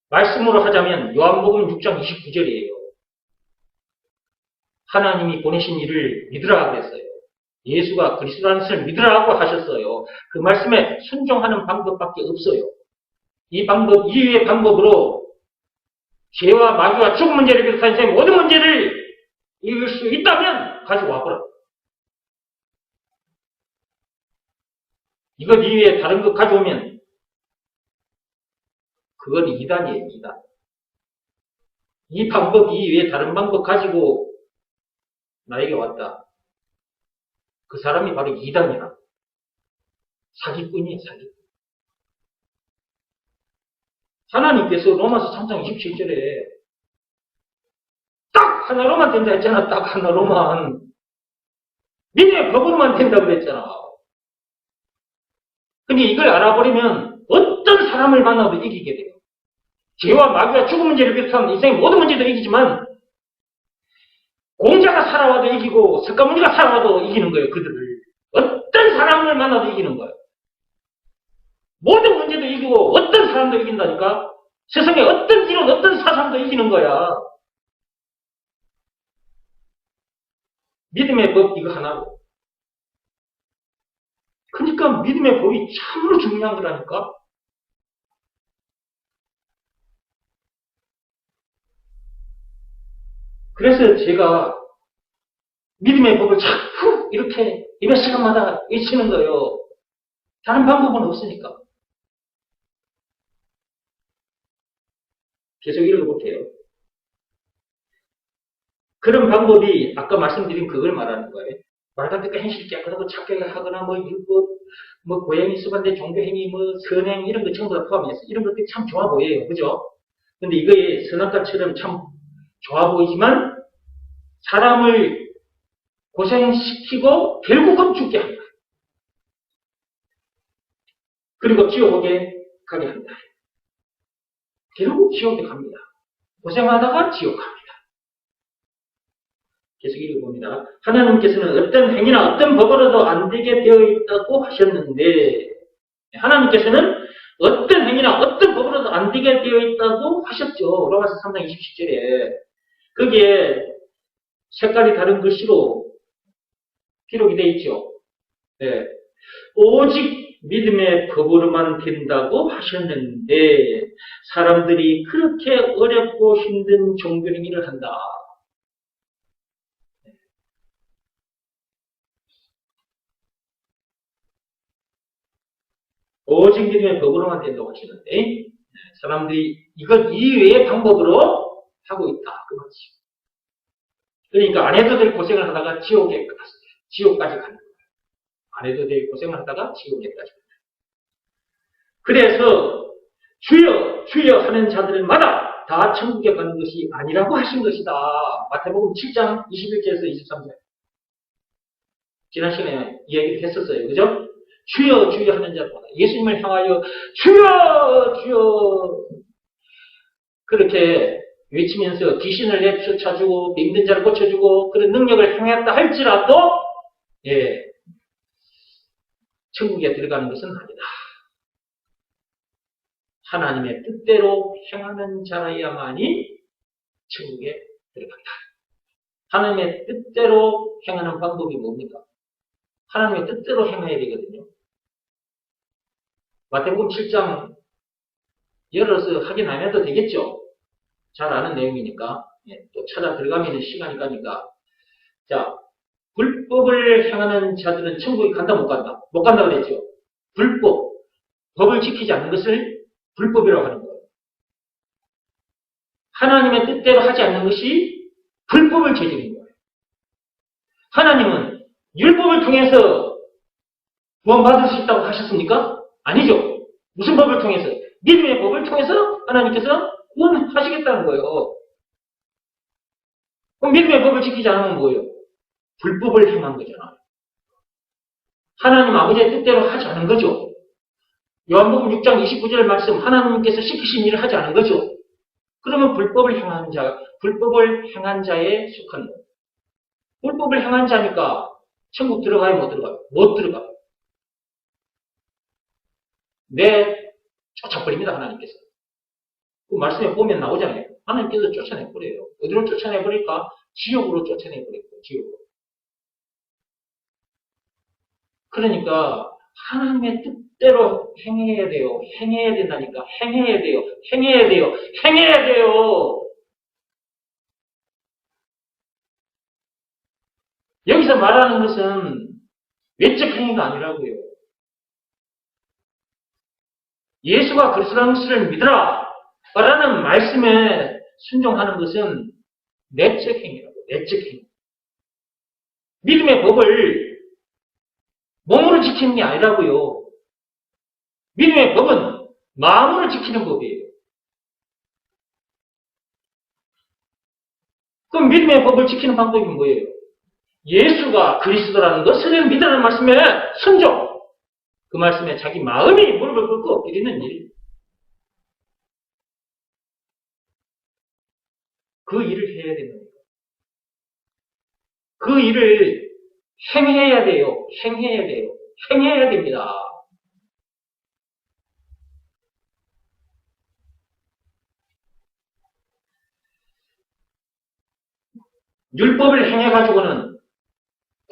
말씀으로 하자면 요한복음 6장 29절이에요. 하나님이 보내신 이를 믿으라 그랬어요. 예수가 그리스도라는 것을 믿으라고 하셨어요. 그 말씀에 순종하는 방법밖에 없어요. 이 방법 이외의 방법으로 죄와 마귀와 죽음 문제를 비롯한 인생의 모든 문제를 이길 수 있다면 가지고 와보라. 이것 이외에 다른 것 가져오면 그건 이단이에요. 이단. 이 방법 이외에 다른 방법 가지고 나에게 왔다. 그 사람이 바로 이단이야. 사기꾼이에요. 사기꾼. 하나님께서 로마서 3장 27절에 딱 하나로만 된다 했잖아. 딱 하나로만. 믿음의 법으로만 된다고 그랬잖아. 근데 이걸 알아버리면 어떤 사람을 만나도 이기게 돼요. 죄와 마귀와 죽음 문제를 비롯한 인생의 모든 문제도 이기지만 공자가 살아와도 이기고 석가모니가 살아와도 이기는 거예요. 그들을. 어떤 사람을 만나도 이기는 거예요. 모든 문제도 이기고 어떤 사람도 이긴다니까. 세상에 어떤 이론 어떤 사상도 이기는 거야. 믿음의 법 이거 하나로. 그러니까 믿음의 법이 참으로 중요한 거라니까. 그래서 제가 믿음의 법을 자꾸 이렇게 몇 시간마다 외치는 거예요. 다른 방법은 없으니까. 계속 읽어볼게요. 그런 방법이 아까 말씀드린 그걸 말하는 거예요. 말도 안 되게 행실 깨끗하고 착하게 하거나 뭐 고양이 습관된 종교행위 뭐 선행 이런 거 전부 다 포함해서 이런 것들이 참 좋아 보여요. 그죠? 근데 이거에 선악과처럼 참 좋아 보이지만 사람을 고생시키고 결국은 죽게 한다. 그리고 지옥에 가게 한다. 결국 지옥에 갑니다. 고생하다가 지옥 갑니다. 계속 읽어봅니다. 하나님께서는 어떤 행위나 어떤 법으로도 안 되게 되어 있다고 하셨는데 하나님께서는 어떤 행위나 어떤 법으로도 안 되게 되어 있다고 하셨죠. 로마서 3장 27절에 거기에 색깔이 다른 글씨로 기록이 되어 있죠. 네. 오직 믿음의 법으로만 된다고 하셨는데 사람들이 그렇게 어렵고 힘든 종교행위를 한다. 오직 믿음의 법으로만 된다고 하시는데 사람들이 이것 이외의 방법으로 하고 있다. 그 말이죠. 그러니까 안 해도 될 고생을 하다가 지옥까지 가는 거예요. 안 해도 될 고생을 하다가 지옥에까지 가는 거예요. 그래서 주여 주여 하는 자들마다 다 천국에 가는 것이 아니라고 하신 것이다. 마태복음 7장 21절에서 23절. 지난 시간에 이야기를 했었어요. 그죠? 주여 주여 하는 자마다 예수님을 향하여 주여 주여 그렇게 외치면서 귀신을 내쫓아주고 병든 자를 고쳐주고 그런 능력을 행했다 할지라도 천국에 들어가는 것은 아니다. 하나님의 뜻대로 행하는 자라야만이 천국에 들어간다. 하나님의 뜻대로 행하는 방법이 뭡니까? 하나님의 뜻대로 행해야 되거든요. 마태복음 7장 열어서 확인 안 해도 되겠죠? 잘 아는 내용이니까. 또 찾아 들어가면 시간이 가니까. 자, 불법을 행하는 자들은 천국에 간다, 못 간다? 못 간다 그랬죠? 불법, 법을 지키지 않는 것을 불법이라고 하는 거예요. 하나님의 뜻대로 하지 않는 것이 불법을 저지른 거예요. 하나님은 율법을 통해서 구원받을 수 있다고 하셨습니까? 아니죠. 무슨 법을 통해서? 믿음의 법을 통해서 하나님께서 구원하시겠다는 거예요. 그럼 믿음의 법을 지키지 않으면 뭐예요? 불법을 행한 거잖아요. 하나님 아버지의 뜻대로 하지 않은 거죠. 요한복음 6장 29절 말씀 하나님께서 시키신 일을 하지 않은 거죠. 그러면 불법을 행한 자에 속한 거예요. 불법을 행한 자니까 천국 들어가요, 못 들어가요? 못 들어가요. 쫓아버립니다, 하나님께서. 그 말씀에 보면 나오잖아요. 하나님께서 쫓아내버려요. 어디로 쫓아내버릴까? 지옥으로 쫓아내버려요, 지옥으로. 그러니까 하나님의 뜻대로 행해야 돼요. 행해야 된다니까. 행해야 돼요. 행해야 돼요. 행해야 돼요. 여기서 말하는 것은 외적 행위가 아니라고요. 예수가 그리스도라는 것을 믿으라 라는 말씀에 순종하는 것은 내적 행위라고. 내적 행위. 믿음의 법을 몸으로 지키는 게 아니라고요. 믿음의 법은 마음으로 지키는 법이에요. 그럼 믿음의 법을 지키는 방법이 뭐예요? 예수가 그리스도라는 것을 믿으라는 말씀에 순종. 그 말씀에 자기 마음이 무릎을 꿇고 엎드리는 일. 그 일을 해야 되는 거예요. 그 일을 행해야 돼요. 행해야 돼요. 행해야 됩니다. 율법을 행해가지고는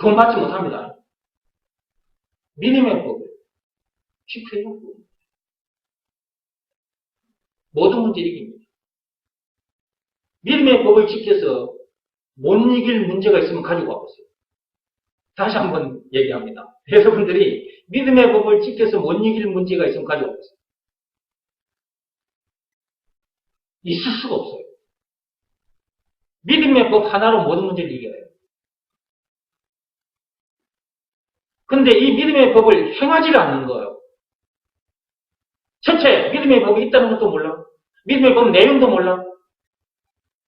구원받지 못합니다. 믿음의 법을 지켜야 하고 모든 문제 이깁니다. 믿음의 법을 지켜서 못 이길 문제가 있으면 가지고 와보세요. 다시 한번 얘기합니다. 여러분들이 믿음의 법을 지켜서 못 이길 문제가 있으면 가지고 와보세요. 있을 수가 없어요. 믿음의 법 하나로 모든 문제를 이겨요. 근데 이 믿음의 법을 행하지를 않는 거예요. 첫째, 믿음의 법이 있다는 것도 몰라. 믿음의 법 내용도 몰라.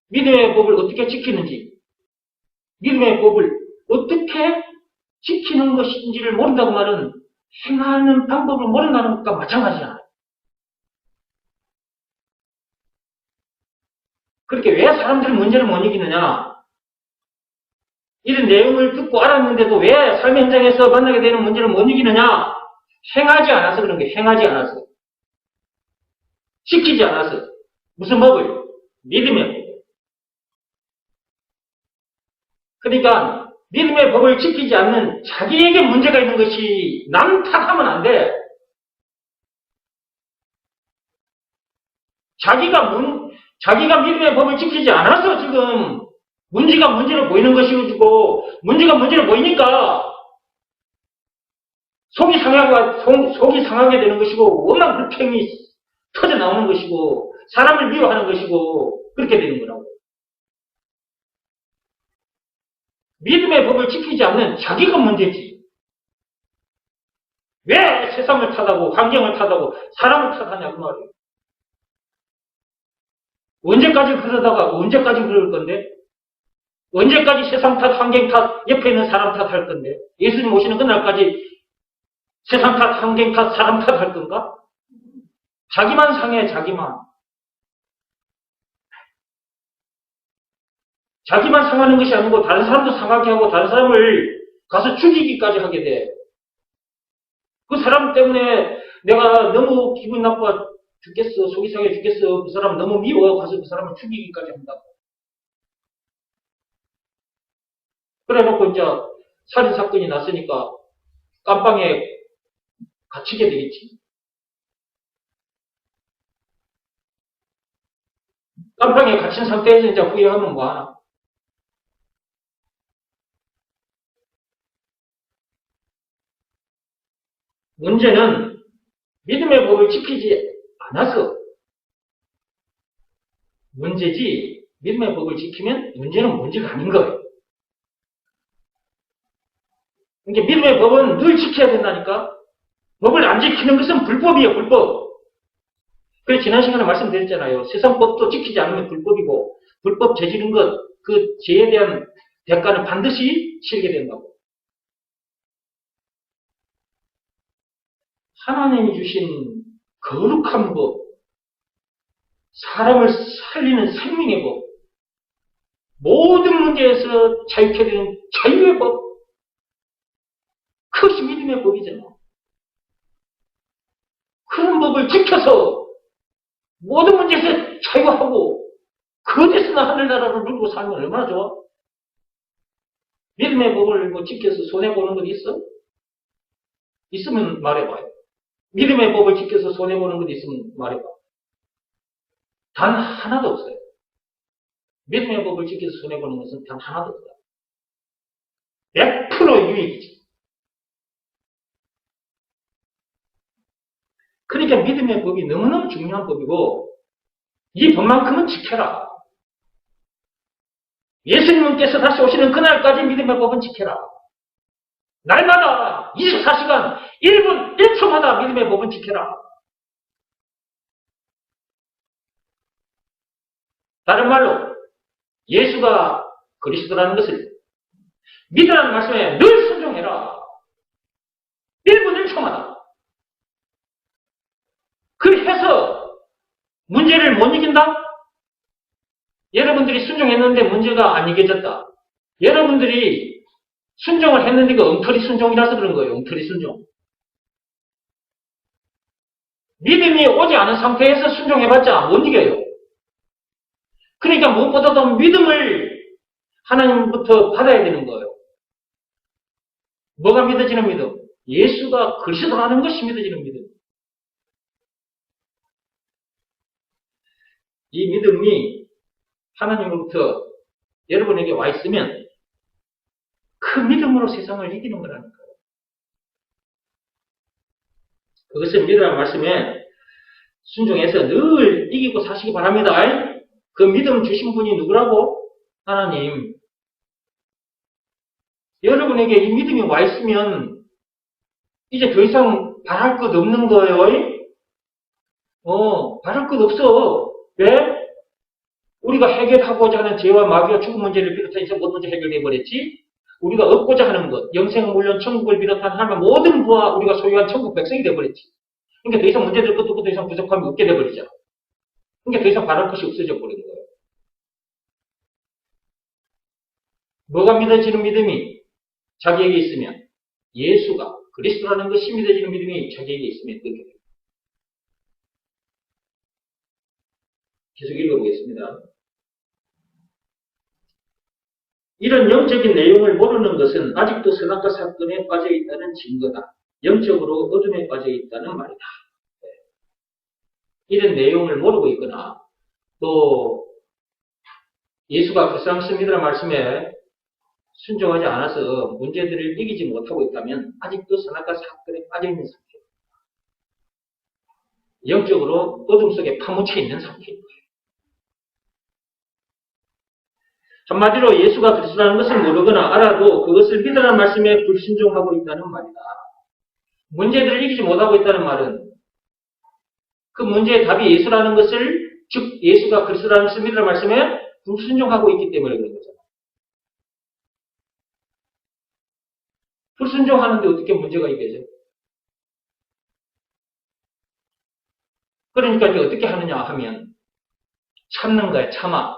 믿음의 법을 어떻게 지키는지, 믿음의 법을 어떻게 지키는 것인지를 모른다고 말은 행하는 방법을 모른다는 것과 마찬가지야. 그렇게 왜 사람들이 문제를 못 이기느냐? 이런 내용을 듣고 알았는데도 왜 삶의 현장에서 만나게 되는 문제를 못 이기느냐? 행하지 않아서 그런 거예요. 행하지 않아서. 지키지 않아서. 무슨 법을? 믿음의 법. 그러니까 믿음의 법을 지키지 않는 자기에게 문제가 있는 것이 남 탓하면 안 돼. 자기가 믿음의 법을 지키지 않아서 지금 문제가 문제로 보이는 것이고 문제가 문제로 보이니까 속이 상하게 되는 것이고 워낙 불평이 터져 나오는 것이고 사람을 미워하는 것이고 그렇게 되는 거라고. 믿음의 법을 지키지 않는 자기가 문제지. 왜 세상을 탓하고 환경을 탓하고 사람을 탓하냐 그 말이에요. 언제까지 그러다가 언제까지 그럴 건데? 언제까지 세상 탓, 환경 탓, 옆에 있는 사람 탓 할 건데? 예수님 오시는 그날까지 세상 탓, 환경 탓, 사람 탓 할 건가? 자기만 상해, 자기만. 자기만 상하는 것이 아니고 다른 사람도 상하게 하고 다른 사람을 가서 죽이기까지 하게 돼. 그 사람 때문에 내가 너무 기분 나빠 죽겠어, 속이 상해 죽겠어, 그 사람 너무 미워 가서 그 사람을 죽이기까지 한다고. 그래 놓고 이제 살인사건이 났으니까 깜빵에 갇히게 되겠지. 깜빵에 갇힌 상태에서 이제 후회하면 뭐하나. 문제는 믿음의 법을 지키지 않아서 문제지, 믿음의 법을 지키면 문제는 문제가 아닌 거예요. 그러니까 믿음의 법은 늘 지켜야 된다니까. 법을 안 지키는 것은 불법이에요, 불법. 그래서 지난 시간에 말씀드렸잖아요. 세상 법도 지키지 않으면 불법이고, 불법 저지른 것, 그 죄에 대한 대가는 반드시 치르게 된다고. 하나님이 주신 거룩한 법, 사람을 살리는 생명의 법, 모든 문제에서 자유케 되는 자유의 법, 그것이 믿음의 법이잖아. 그런 법을 지켜서 모든 문제에서 자유하고 그 어디서나 하늘나라를 누리고 살면 얼마나 좋아? 믿음의 법을 지켜서 손해보는 것 있어? 있으면 말해봐요. 믿음의 법을 지켜서 손해보는 것 있으면 말해봐. 단 하나도 없어요. 믿음의 법을 지켜서 손해보는 것은 단 하나도 없어요. 100% 유익이지. 그러니까 믿음의 법이 너무너무 중요한 법이고, 이 법만큼은 지켜라. 예수님께서 다시 오시는 그날까지 믿음의 법은 지켜라. 날마다 24시간 1분 1초마다 믿음의 법은 지켜라. 다른 말로 예수가 그리스도라는 것을 믿으라는 말씀에 늘 순종해라. 1분 1초마다. 그래서 문제를 못 이긴다? 여러분들이 순종했는데 문제가 안 이겨졌다. 여러분들이 순종을 했는데 그 엉터리 순종이라서 그런 거예요. 엉터리 순종. 믿음이 오지 않은 상태에서 순종해봤자 못 이겨요. 그러니까 무엇보다도 믿음을 하나님부터 받아야 되는 거예요. 뭐가 믿어지는 믿음? 예수가 그리스도라는 것이 믿어지는 믿음. 이 믿음이 하나님으로부터 여러분에게 와 있으면 그 믿음으로 세상을 이기는 거라는 거예요. 그것을 믿으라는 말씀에 순종해서 늘 이기고 사시기 바랍니다. 그 믿음 주신 분이 누구라고? 하나님. 여러분에게 이 믿음이 와 있으면 이제 더 이상 바랄 것 없는 거예요. 바랄 것 없어. 왜? 우리가 해결하고자 하는 죄와 마귀와 죽음 문제를 비롯한 이제 모든 문제 해결해 버렸지. 우리가 얻고자 하는 것, 영생, 물론 천국을 비롯한 하나님의 모든 부와 우리가 소유한 천국 백성이 되어버렸지. 그러니까 더 이상 문제될 것도 없고 더 이상 부족함이 없게 되어버리잖아. 그러니까 더 이상 바랄 것이 없어져 버리는 거예요. 뭐가 믿어지는 믿음이 자기에게 있으면 예수가 그리스도라는 것이 믿어지는 믿음이 자기에게 있으면 그렇게 됩니다. 계속 읽어보겠습니다. 이런 영적인 내용을 모르는 것은 아직도 선악과 사건에 빠져 있다는 증거다. 영적으로 어둠에 빠져 있다는 말이다. 이런 내용을 모르고 있거나 또 예수가 그 상습니다라는 말씀에 순종하지 않아서 문제들을 이기지 못하고 있다면 아직도 선악과 사건에 빠져 있는 상태입니다. 영적으로 어둠 속에 파묻혀 있는 상태입니다. 한마디로 예수가 그리스도라는 것을 모르거나 알아도 그것을 믿으라는 말씀에 불순종하고 있다는 말이다. 문제들을 이기지 못하고 있다는 말은 그 문제의 답이 예수라는 것을 즉 예수가 그리스도라는 것을 믿으라는 말씀에 불순종하고 있기 때문에 그런 거잖아요. 불순종하는데 어떻게 문제가 있겠죠? 그러니까 이제 어떻게 하느냐 하면 참는 거예요. 참아.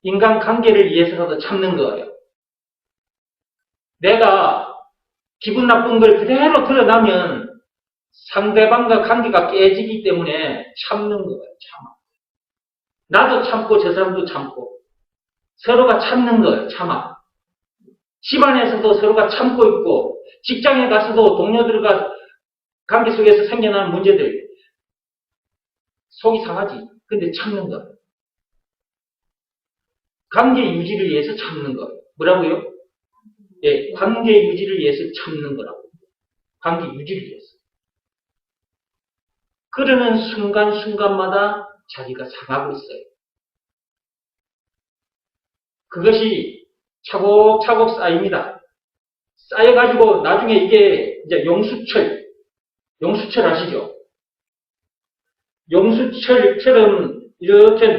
인간관계를 위해서라도 참는 거예요. 내가 기분 나쁜 걸 그대로 드러나면 상대방과 관계가 깨지기 때문에 참는 거예요. 참아. 나도 참고 저 사람도 참고 서로가 참는 거예요. 참아. 집안에서도 서로가 참고 있고 직장에 가서도 동료들과 관계 속에서 생겨나는 문제들 속이 상하지. 근데 참는 거예요. 관계 유지를 위해서 참는 거예요. 뭐라고요? 예, 관계 유지를 위해서 참는 거라고. 관계 유지를 위해서. 그러는 순간순간마다 자기가 상하고 있어요. 그것이 차곡차곡 쌓입니다. 쌓여가지고 나중에 이게 이제 용수철 아시죠? 용수철처럼 이렇게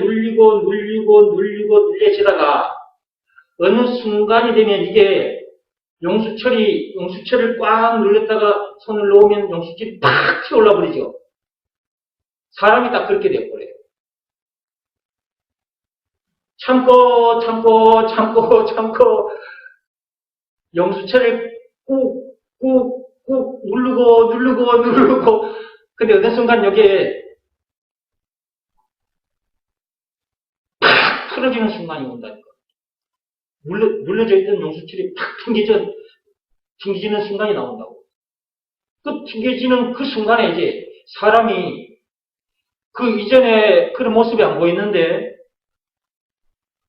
눌려지다가 어느 순간이 되면 이게 용수철을 꽉 눌렸다가 손을 놓으면 용수철이 팍 튀어올라 버리죠. 사람이 딱 그렇게 되어버려요. 참고 용수철을 꾹 누르고 근데 어느 순간 여기에 팍 풀어지는 순간이 온다니까. 눌려져 있던 용수철이 팍 튕겨지는 순간이 나온다고. 그 튕겨지는 그 순간에 이제 사람이 그 이전에 그런 모습이 안 보이는데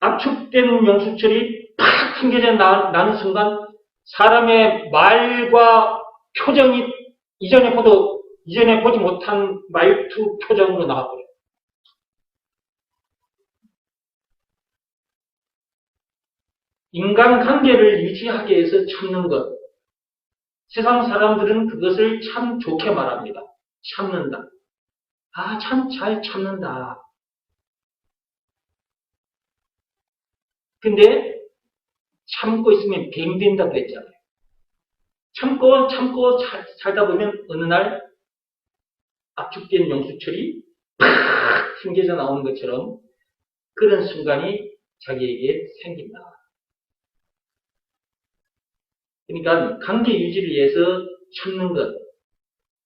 압축된 용수철이 팍 튕겨져 나는 순간 사람의 말과 표정이 이전에 보지 못한 말투 표정으로 나와버려요. 인간관계를 유지하기 위해서 참는 것. 세상 사람들은 그것을 참 좋게 말합니다. 참는다. 아, 참 잘 참는다. 근데 참고 있으면 뱀 된다고 그랬잖아요. 참고 살다 보면 어느 날 압축된 용수철이 팍 튕겨져 나오는 것처럼 그런 순간이 자기에게 생긴다. 그러니까 관계 유지를 위해서 참는 것.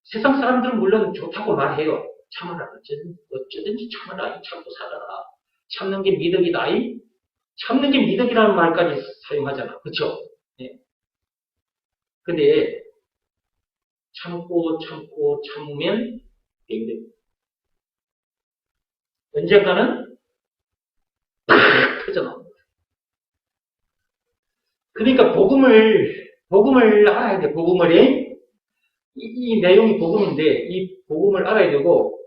세상 사람들은 물론 좋다고 말해요. 참아라. 어쩌든지 참아라. 참고 살아라. 참는 게 미덕이다. 참는 게 미덕이라는 말까지 사용하잖아. 그쵸? 네. 근데 참으면 힘들어. 언젠가는 팍 터져나오는 거야. 그러니까 복음을 알아야 돼. 이 내용이 복음인데 이 복음을 알아야 되고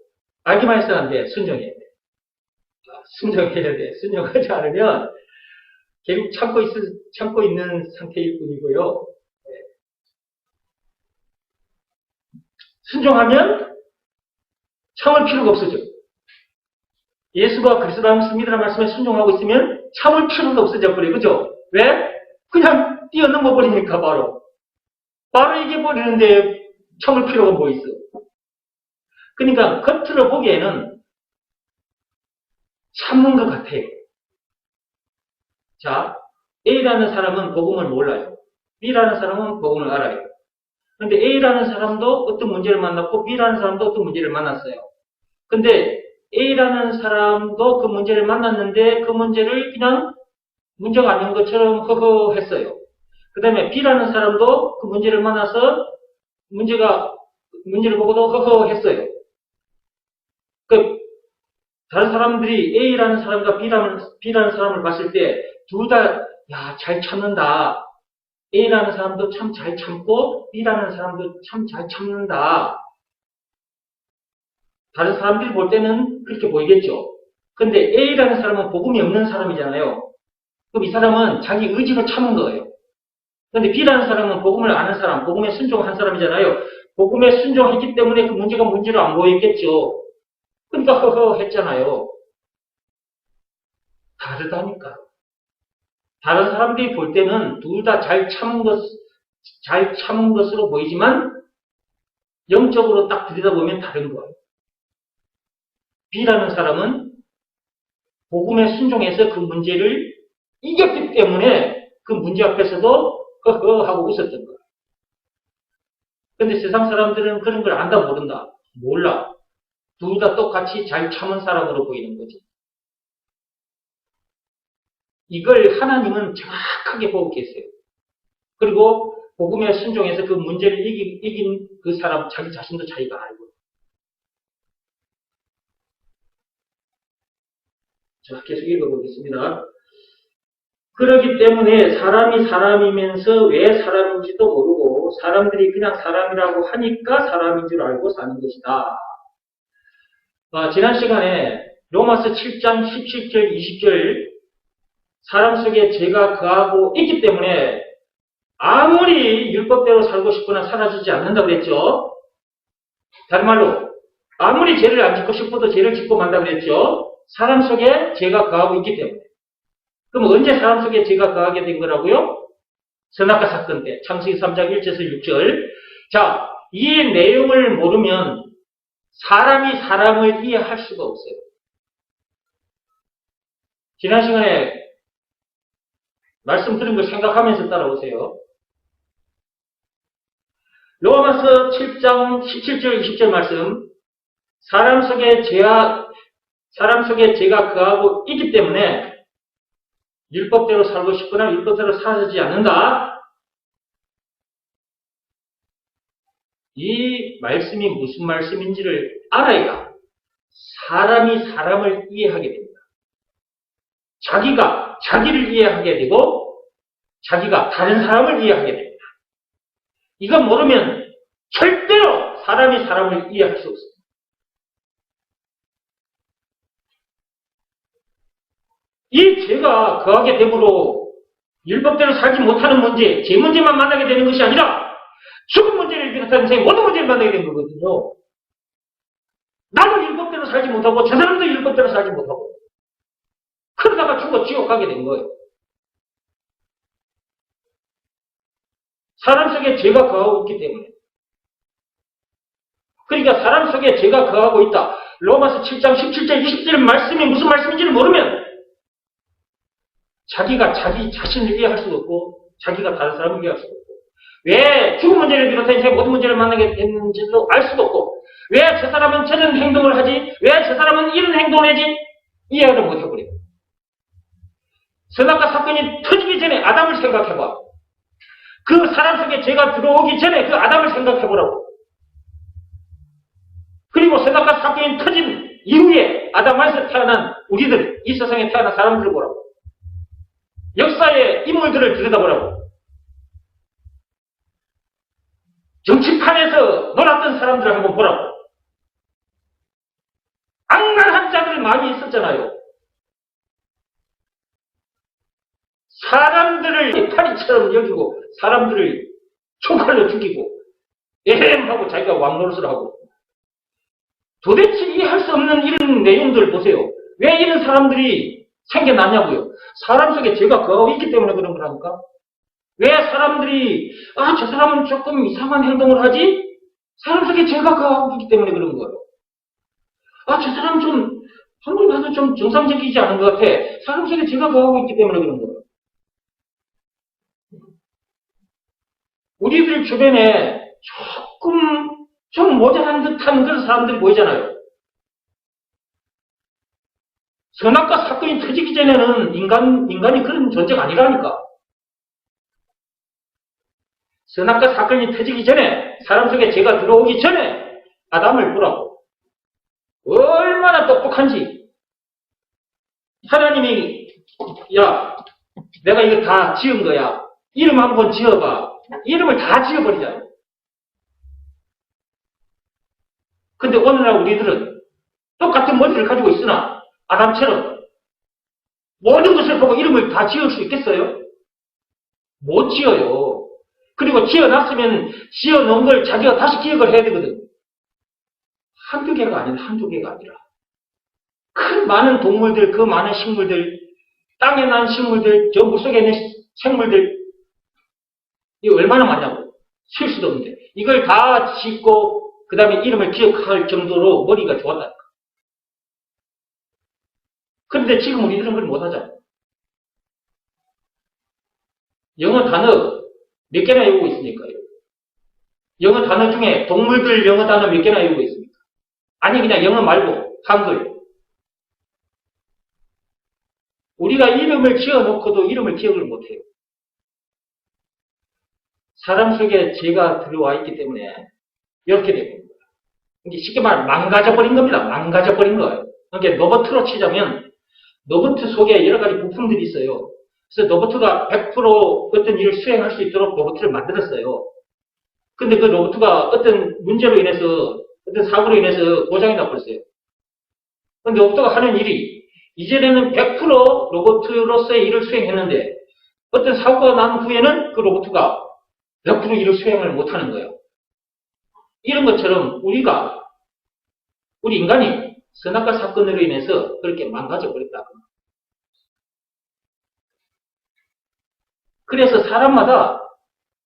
알기만 해서는 안 돼. 순종해야 돼. 순종해야 돼. 순종하지 않으면 결국 참고 있는 상태일 뿐이고요. 순종하면 참을 필요가 없어져. 예수가 그리스도라는 것을 믿으라는 말씀에 순종하고 있으면 참을 필요가 없어져 버려. 그죠? 왜? 그냥 뛰어넘어 버리니까 바로 이겨버리는데 참을 필요가 뭐 있어. 그러니까 겉으로 보기에는 참는 것 같아요. 자, A라는 사람은 복음을 몰라요. B라는 사람은 복음을 알아요. 그런데 A라는 사람도 어떤 문제를 만났고 B라는 사람도 어떤 문제를 만났어요. 근데 A라는 사람도 그 문제를 만났는데 그 문제를 그냥 문제가 아닌 것처럼 허허 했어요. 그 다음에 B라는 사람도 그 문제를 만나서 문제를 보고도 허허 했어요. 다른 사람들이 A라는 사람과 B라는 사람을 봤을 때 둘 다 잘 참는다. A라는 사람도 참 잘 참고 B라는 사람도 참 잘 참는다. 다른 사람들이 볼 때는 그렇게 보이겠죠. 근데 A라는 사람은 복음이 없는 사람이잖아요. 그럼 이 사람은 자기 의지로 참은 거예요. 근데 B라는 사람은 복음을 아는 사람, 복음에 순종한 사람이잖아요. 복음에 순종했기 때문에 그 문제가 문제로 안 보였겠죠. 그러니까 허허 했잖아요. 다르다니까. 다른 사람들이 볼 때는 둘 다 잘 참은 것으로 보이지만 영적으로 딱 들여다보면 다른 거예요. B라는 사람은 복음에 순종해서 그 문제를 이겼기 때문에 그 문제 앞에서도 허허 하고 웃었던 거예요. 근데 세상 사람들은 그런 걸 안다 모른다. 몰라. 둘 다 똑같이 잘 참은 사람으로 보이는 거지. 이걸 하나님은 정확하게 보고 계세요. 그리고 복음에 순종해서 그 문제를 이긴 그 사람 자기 자신도 자기가 알고. 자, 계속 읽어보겠습니다. 그렇기 때문에 사람이 사람이면서 왜 사람인지도 모르고 사람들이 그냥 사람이라고 하니까 사람인 줄 알고 사는 것이다. 지난 시간에 로마서 7장 17절 20절 사람 속에 죄가 거하고 있기 때문에 아무리 율법대로 살고 싶거나 사라지지 않는다고 그랬죠. 다른 말로 아무리 죄를 안 짓고 싶어도 죄를 짓고 만다고 그랬죠. 사람 속에 죄가 거하고 있기 때문에. 그럼 언제 사람 속에 죄가 거하게 된 거라고요? 선악과 사건 때. 창세기 3장 1절에서 6절. 자, 이 내용을 모르면 사람이 사람을 이해할 수가 없어요. 지난 시간에 말씀 드린 걸 생각하면서 따라오세요. 로마서 7장 17절 20절 말씀. 사람 속에 죄가 거하고 있기 때문에 율법대로 살고 싶거나 율법대로 살지 않는다. 이 말씀이 무슨 말씀인지를 알아야 사람이 사람을 이해하게 됩니다. 자기가 자기를 이해하게 되고 자기가 다른 사람을 이해하게 됩니다. 이건 모르면 절대로 사람이 사람을 이해할 수 없습니다. 이 죄가 거하게 되므로 율법대로 살지 못하는 문제, 죄 문제만 만나게 되는 것이 아니라 죽은 문제를 비롯한 제 모든 문제를 만나게 되는 거거든요. 나도 율법대로 살지 못하고 저 사람도 율법대로 살지 못하고 그러다가 죽어 지옥 가게 된 거예요. 사람 속에 죄가 거하고 있기 때문에. 그러니까 사람 속에 죄가 거하고 있다. 로마서 7장 17절 20절 말씀이 무슨 말씀인지를 모르면 자기가 자기 자신을 이해할 수도 없고 자기가 다른 사람을 이해할 수도 없고 왜 죽은 문제를 비롯한 제 모든 문제를 만나게 됐는지도 알 수도 없고 왜 저 사람은 저런 행동을 하지? 왜 저 사람은 이런 행동을 하지? 이해를 못해버려요. 선악과 사건이 터지기 전에 아담을 생각해봐. 그 사람 속에 죄가 들어오기 전에 그 아담을 생각해보라고. 그리고 선악과 사건이 터진 이후에 아담에서 태어난 우리들, 이 세상에 태어난 사람들을 보라고. 역사의 인물들을 들여다보라고. 정치판에서 놀았던 사람들을 한번 보라고. 악랄한 자들 많이 있었잖아요. 사람들을 파리처럼 여기고 사람들을 총칼로 죽이고 에헴하고 자기가 왕노릇을 하고 도대체 이해할 수 없는 이런 내용들 보세요. 왜 이런 사람들이 생겨나냐고요. 사람 속에 죄가 거하고 있기 때문에 그런 거라니까. 왜 사람들이 저 사람은 조금 이상한 행동을 하지? 사람 속에 죄가 거하고 있기 때문에 그런 거예요. 저 사람 좀 한번 봐도 좀 정상적이지 않은 것 같아. 사람 속에 죄가 거하고 있기 때문에 그런 거예요. 우리들 주변에 조금 좀 모자란 듯한 그런 사람들이 보이잖아요. 선악과 사건이 터지기 전에는 인간이 그런 존재가 아니라니까. 선악과 사건이 터지기 전에, 사람 속에 죄가 들어오기 전에 아담을 보라고. 얼마나 똑똑한지. 하나님이, 내가 이거 다 지은 거야. 이름 한번 지어봐. 이름을 다 지어버리잖아. 근데 오늘날 우리들은 똑같은 머리를 가지고 있으나 아담처럼 모든 것을 보고 이름을 다 지을 수 있겠어요? 못 지어요. 그리고 지어놨으면 지어놓은 걸 자기가 다시 기억을 해야 되거든. 한두 개가 아니라 한두 개가 아니라 큰 많은 동물들, 그 많은 식물들, 땅에 난 식물들, 저 물속에 있는 생물들, 이거 얼마나 많냐고. 쉴 수도 없는데. 이걸 다 짓고, 그 다음에 이름을 기억할 정도로 머리가 좋았다. 그런데 지금 우리들은 그걸 못하잖아. 영어 단어 몇 개나 외우고 있습니까? 영어 단어 중에 동물들 영어 단어 몇 개나 외우고 있습니까? 아니, 그냥 영어 말고, 한글. 우리가 이름을 지어놓고도 이름을 기억을 못해요. 사람 속에 죄가 들어와 있기 때문에 이렇게 되는 겁니다. 이게 쉽게 말하면 망가져버린 겁니다. 망가져버린 거예요. 그러니까 로봇으로 치자면 로봇 속에 여러 가지 부품들이 있어요. 그래서 로봇가 100% 어떤 일을 수행할 수 있도록 로봇을 만들었어요. 근데 그 로봇가 어떤 문제로 인해서, 어떤 사고로 인해서 고장이 나버렸어요. 근데 로봇가 하는 일이, 이전에는 100% 로봇으로서의 일을 수행했는데, 어떤 사고가 난 후에는 그 로봇가 100% 일을 수행을 못하는 거예요. 이런 것처럼 우리 인간이 선악과 사건으로 인해서 그렇게 망가져버렸다. 그래서 사람마다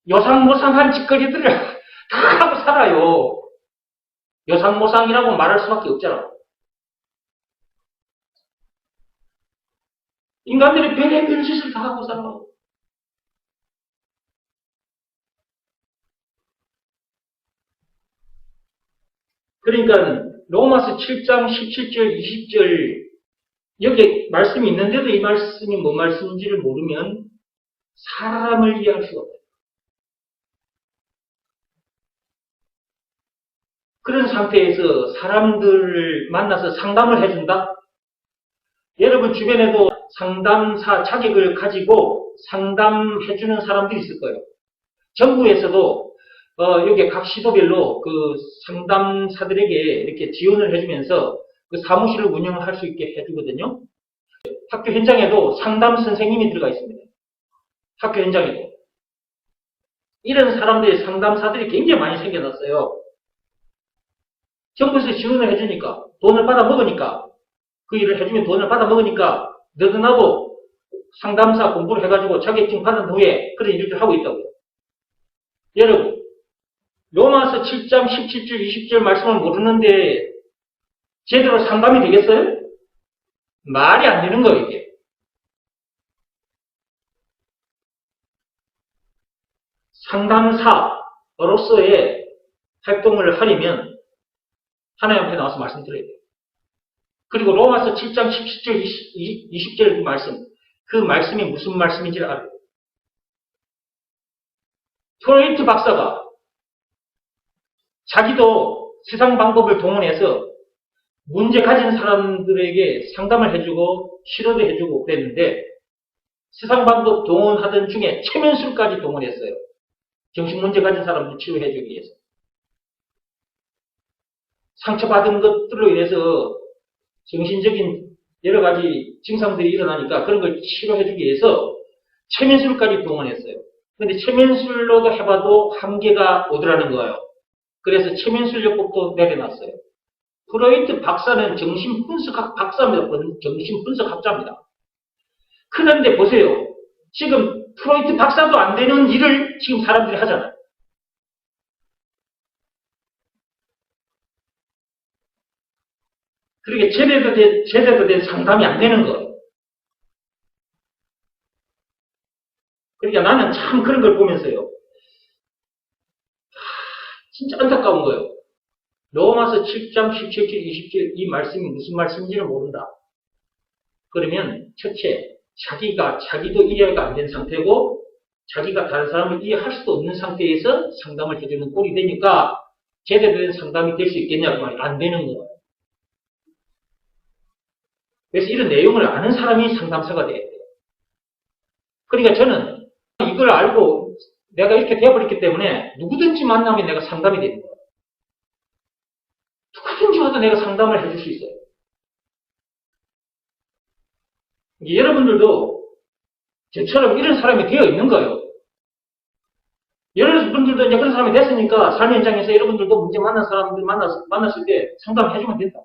요상모상한 짓거리들을 다 하고 살아요. 요상모상이라고 말할 수밖에 없잖아. 인간들이 별의별 짓을 다 하고 살아. 그러니까 로마서 7장 17절 20절 여기 말씀이 있는데도 이 말씀이 뭔 말씀인지를 모르면 사람을 이해할 수가 없어요. 그런 상태에서 사람들을 만나서 상담을 해준다? 여러분 주변에도 상담사 자격을 가지고 상담해주는 사람들이 있을 거예요. 정부에서도 여기 각 시도별로 그 상담사들에게 이렇게 지원을 해주면서 그 사무실을 운영할 수 있게 해주거든요. 학교 현장에도 상담 선생님이 들어가 있습니다. 학교 현장에도. 이런 사람들의 상담사들이 굉장히 많이 생겨났어요. 정부에서 지원을 해주니까, 돈을 받아 먹으니까, 그 일을 해주면 돈을 받아 먹으니까, 너도 나도 상담사 공부를 해가지고 자격증 받은 후에 그런 일을 하고 있다고요. 여러분, 로마서 7장 17절 20절 말씀을 모르는데 제대로 상담이 되겠어요? 말이 안 되는 거예요, 이게. 상담사로서의 활동을 하려면 하나님 앞에 나와서 말씀드려야 돼요. 그리고 로마서 7장 17절 20절 그 말씀이 무슨 말씀인지를 알아요. 프로이트 박사가 자기도 세상 방법을 동원해서 문제 가진 사람들에게 상담을 해주고 치료도 해주고 그랬는데 세상 방법 동원하던 중에 최면술까지 동원했어요. 정신 문제 가진 사람들 치료해주기 위해서. 상처받은 것들로 인해서 정신적인 여러 가지 증상들이 일어나니까 그런 걸 치료해주기 위해서 최면술까지 동원했어요. 근데 최면술로도 해봐도 한계가 오더라는 거예요. 그래서 최면술요법도 내려놨어요. 프로이트 박사는 정신분석학 박사입니다. 정신분석학자입니다. 그런데 보세요. 지금 프로이트 박사도 안 되는 일을 지금 사람들이 하잖아요. 그러니까 제대로 된 상담이 안 되는 거예요. 그러니까 나는 참 그런 걸 보면서요. 진짜 안타까운 거예요. 로마서 7장 17절 20절 이 말씀이 무슨 말씀인지를 모른다. 그러면 첫째, 자기도 이해가 안 된 상태고 자기가 다른 사람을 이해할 수도 없는 상태에서 상담을 해주는 꼴이 되니까 제대로 된 상담이 될 수 있겠냐고 말이 안 되는 거예요. 그래서 이런 내용을 아는 사람이 상담사가 돼야 돼요. 그러니까 저는 이걸 알고 내가 이렇게 되어버렸기 때문에 누구든지 만나면 내가 상담이 되는 거예요. 누구든지 와도 내가 상담을 해줄 수 있어요. 여러분들도 저처럼 이런 사람이 되어 있는 거예요. 여러분들도 이제 그런 사람이 됐으니까 삶의 현장에서 여러분들도 문제 만난 사람들 만났을 때 상담해주면 된다.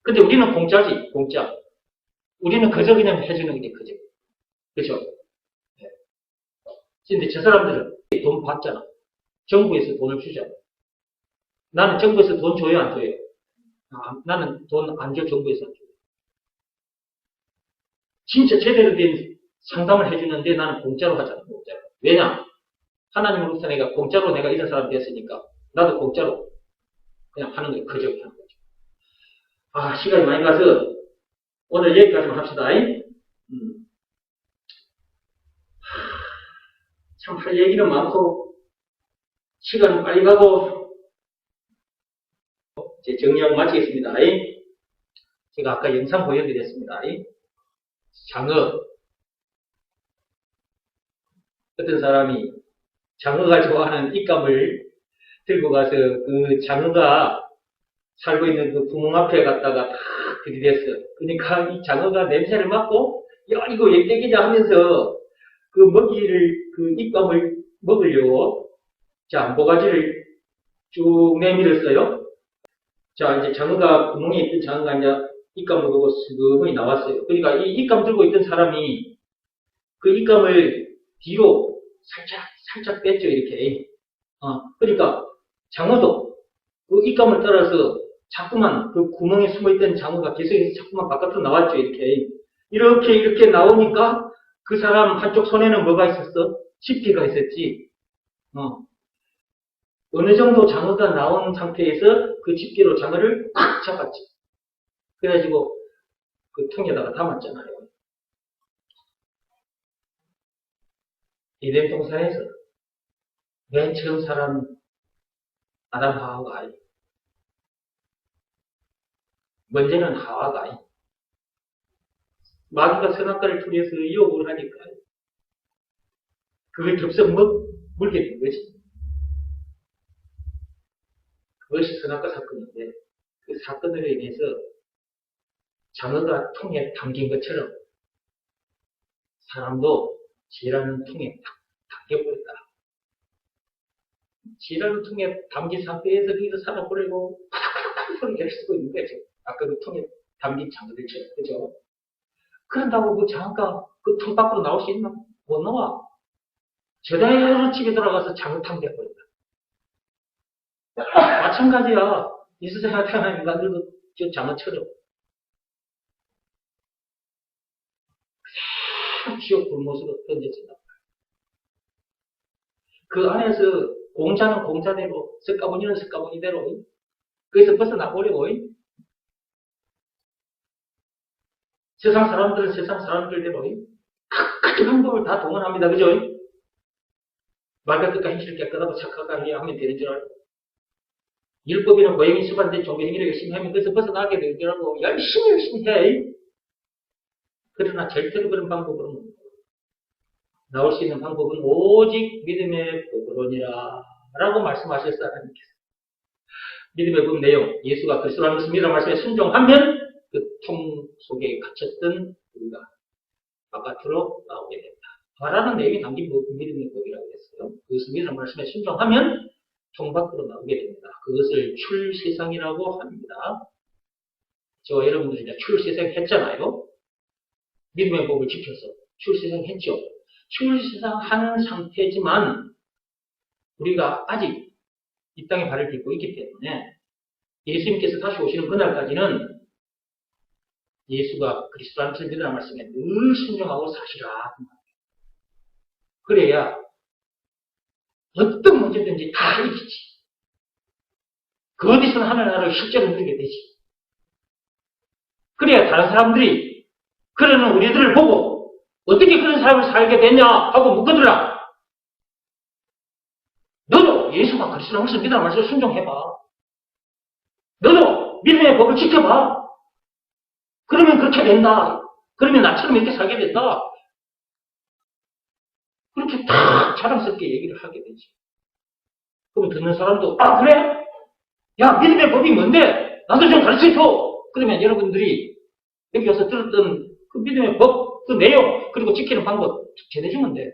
근데 우리는 공짜지, 공짜. 우리는 그저 그냥 해주는 게 그저. 그죠? 네. 근데 저 사람들은 돈 받잖아. 정부에서 돈을 주잖아. 나는 정부에서 돈 줘요, 안 줘요? 나는 돈 안 줘, 정부에서 안 줘. 진짜 제대로 된 상담을 해주는데 나는 공짜로 하잖아, 공짜로. 왜냐? 하나님으로부터 내가 공짜로 내가 이런 사람 됐으니까 나도 공짜로 그냥 하는 게 그저 하는 거죠. 시간이 많이 가서 오늘 여기까지만 합시다. 참 할 얘기는 많고 시간은 빨리 가고 이제 정리하고 마치겠습니다. 제가 아까 영상 보여드렸습니다. 장어. 어떤 사람이 장어가 좋아하는 입감을 들고 가서 그 장어가 살고 있는 그 구멍 앞에 갔다가 탁 들이댔어. 그러니까 이 장어가 냄새를 맡고 야 이거 액대기냐 하면서 그 먹이를 그 입감을 먹으려고 자 모가지를 쭉 내밀었어요. 자 이제 장어가 구멍에 있던 장어가 이제 입감을 보고 슬그머니 나왔어요. 그러니까 이 입감 들고 있던 사람이 그 입감을 뒤로 살짝 뺐죠 이렇게. 그러니까 장어도 그 입감을 따라서 자꾸만 그 구멍에 숨어있던 장어가 계속해서 자꾸만 바깥으로 나왔죠 이렇게. 이렇게 나오니까 그 사람 한쪽 손에는 뭐가 있었어? 집게가 있었지. 어느 정도 장어가 나온 상태에서 그 집게로 장어를 꽉 잡았지. 그래가지고 그 통에다가 담았잖아요. 에덴 동산에서 맨 처음 살은 아담 하와가 먼저는 하와가 마귀가 선악과를 통해서 유혹을 하니까 그걸 덥석 물게 된 거지. 그것이 선악과 사건인데 그 사건으로 인해서 장어가 통에 담긴 것처럼 사람도 지라는 통에 담겨버렸다. 지라는 통에 담긴 상태에서 거기서 살아보려고 파닥파닥 소리를 쓰고 있는 거죠. 아까 그 통에 담긴 장어들처럼. 그죠? 그런다고 그 장어가 그 통 밖으로 나올 수 있나? 못 나와. 제대로 집에 들어가서 장어탕 돼버린다. 마찬가지야. 이 세상에 태어난 인간들도 저 장어처럼. 지옥 불못으로 던져진다. 그 안에서 공자는 공자대로, 석가모니는 석가모니대로, 거기서 벗어나보려고, 세상 사람들은 세상 사람들대로, 각가지 방법을 다 동원합니다. 그죠? 말과 뜻과 행실을 깨끗하고 착하게 하면 되는 줄 알고, 율법이나 고행이 수반된 종교행위를 열심히 하면 거기서 벗어나게 되는 줄 알고, 열심히 해. 그러나 절대로 그런 방법으로는 나올 수 있는 방법은 오직 믿음의 법으로니라 라고 말씀하셨어요. 하나님께서. 믿음의 법 내용, 예수가 그리스도라는 것을 믿어 말씀에 순종하면 그 통 속에 갇혔던 우리가 바깥으로 나오게 된다. 라는 내용이 담긴 믿음의 법이라고 했어요. 그것을 믿어 말씀에 순종하면 통 밖으로 나오게 됩니다. 그것을 출세상이라고 합니다. 저 여러분들이 이제 출세상 했잖아요. 믿음의 법을 지켜서 출세상 했죠. 출세상 한 상태지만 우리가 아직 이 땅에 발을 딛고 있기 때문에 예수님께서 다시 오시는 그날까지는 예수가 그리스도라는 것을 믿으라는 말씀에 늘 순종하고 사시라. 그래야 어떤 문제든지 다 이기지. 그 어디서는 하나님을 실제로 누리게 되지. 그래야 다른 사람들이 그러는 우리들을 보고 어떻게 그런 삶을 살게 됐냐 하고 묻거들라. 너도 예수가 그리스도라는 것을 믿으라는 말씀을 순종해봐. 너도 믿음의 법을 지켜봐. 그러면 그렇게 된다. 그러면 나처럼 이렇게 살게 된다. 그렇게 다 자랑스럽게 얘기를 하게 되지. 그럼 듣는 사람도 그래? 야 믿음의 법이 뭔데? 나도 좀 가르쳐줘. 그러면 여러분들이 여기 와서 들었던 그 믿음의 법, 그 내용, 그리고 지키는 방법 전해주면 돼.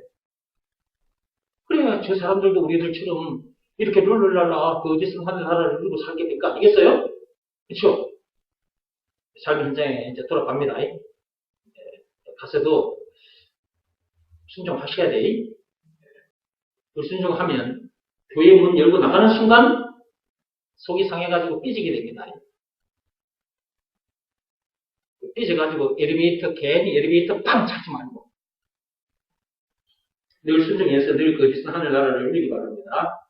그래야 저 사람들도 우리들처럼 이렇게 룰루랄라 그 어디서 하는 나라를 누리고 살게 될 거 아니겠어요? 그렇죠? 삶의 현장에 이제 돌아갑니다. 가서도 순종하셔야 돼. 불순종하면 교회 문 열고 나가는 순간 속이 상해가지고 삐지게 됩니다. 삐져가지고 괜히 엘리베이터 빵 차지 말고 늘 순종해서 늘 거짓은 하늘나라를 누리기 바랍니다.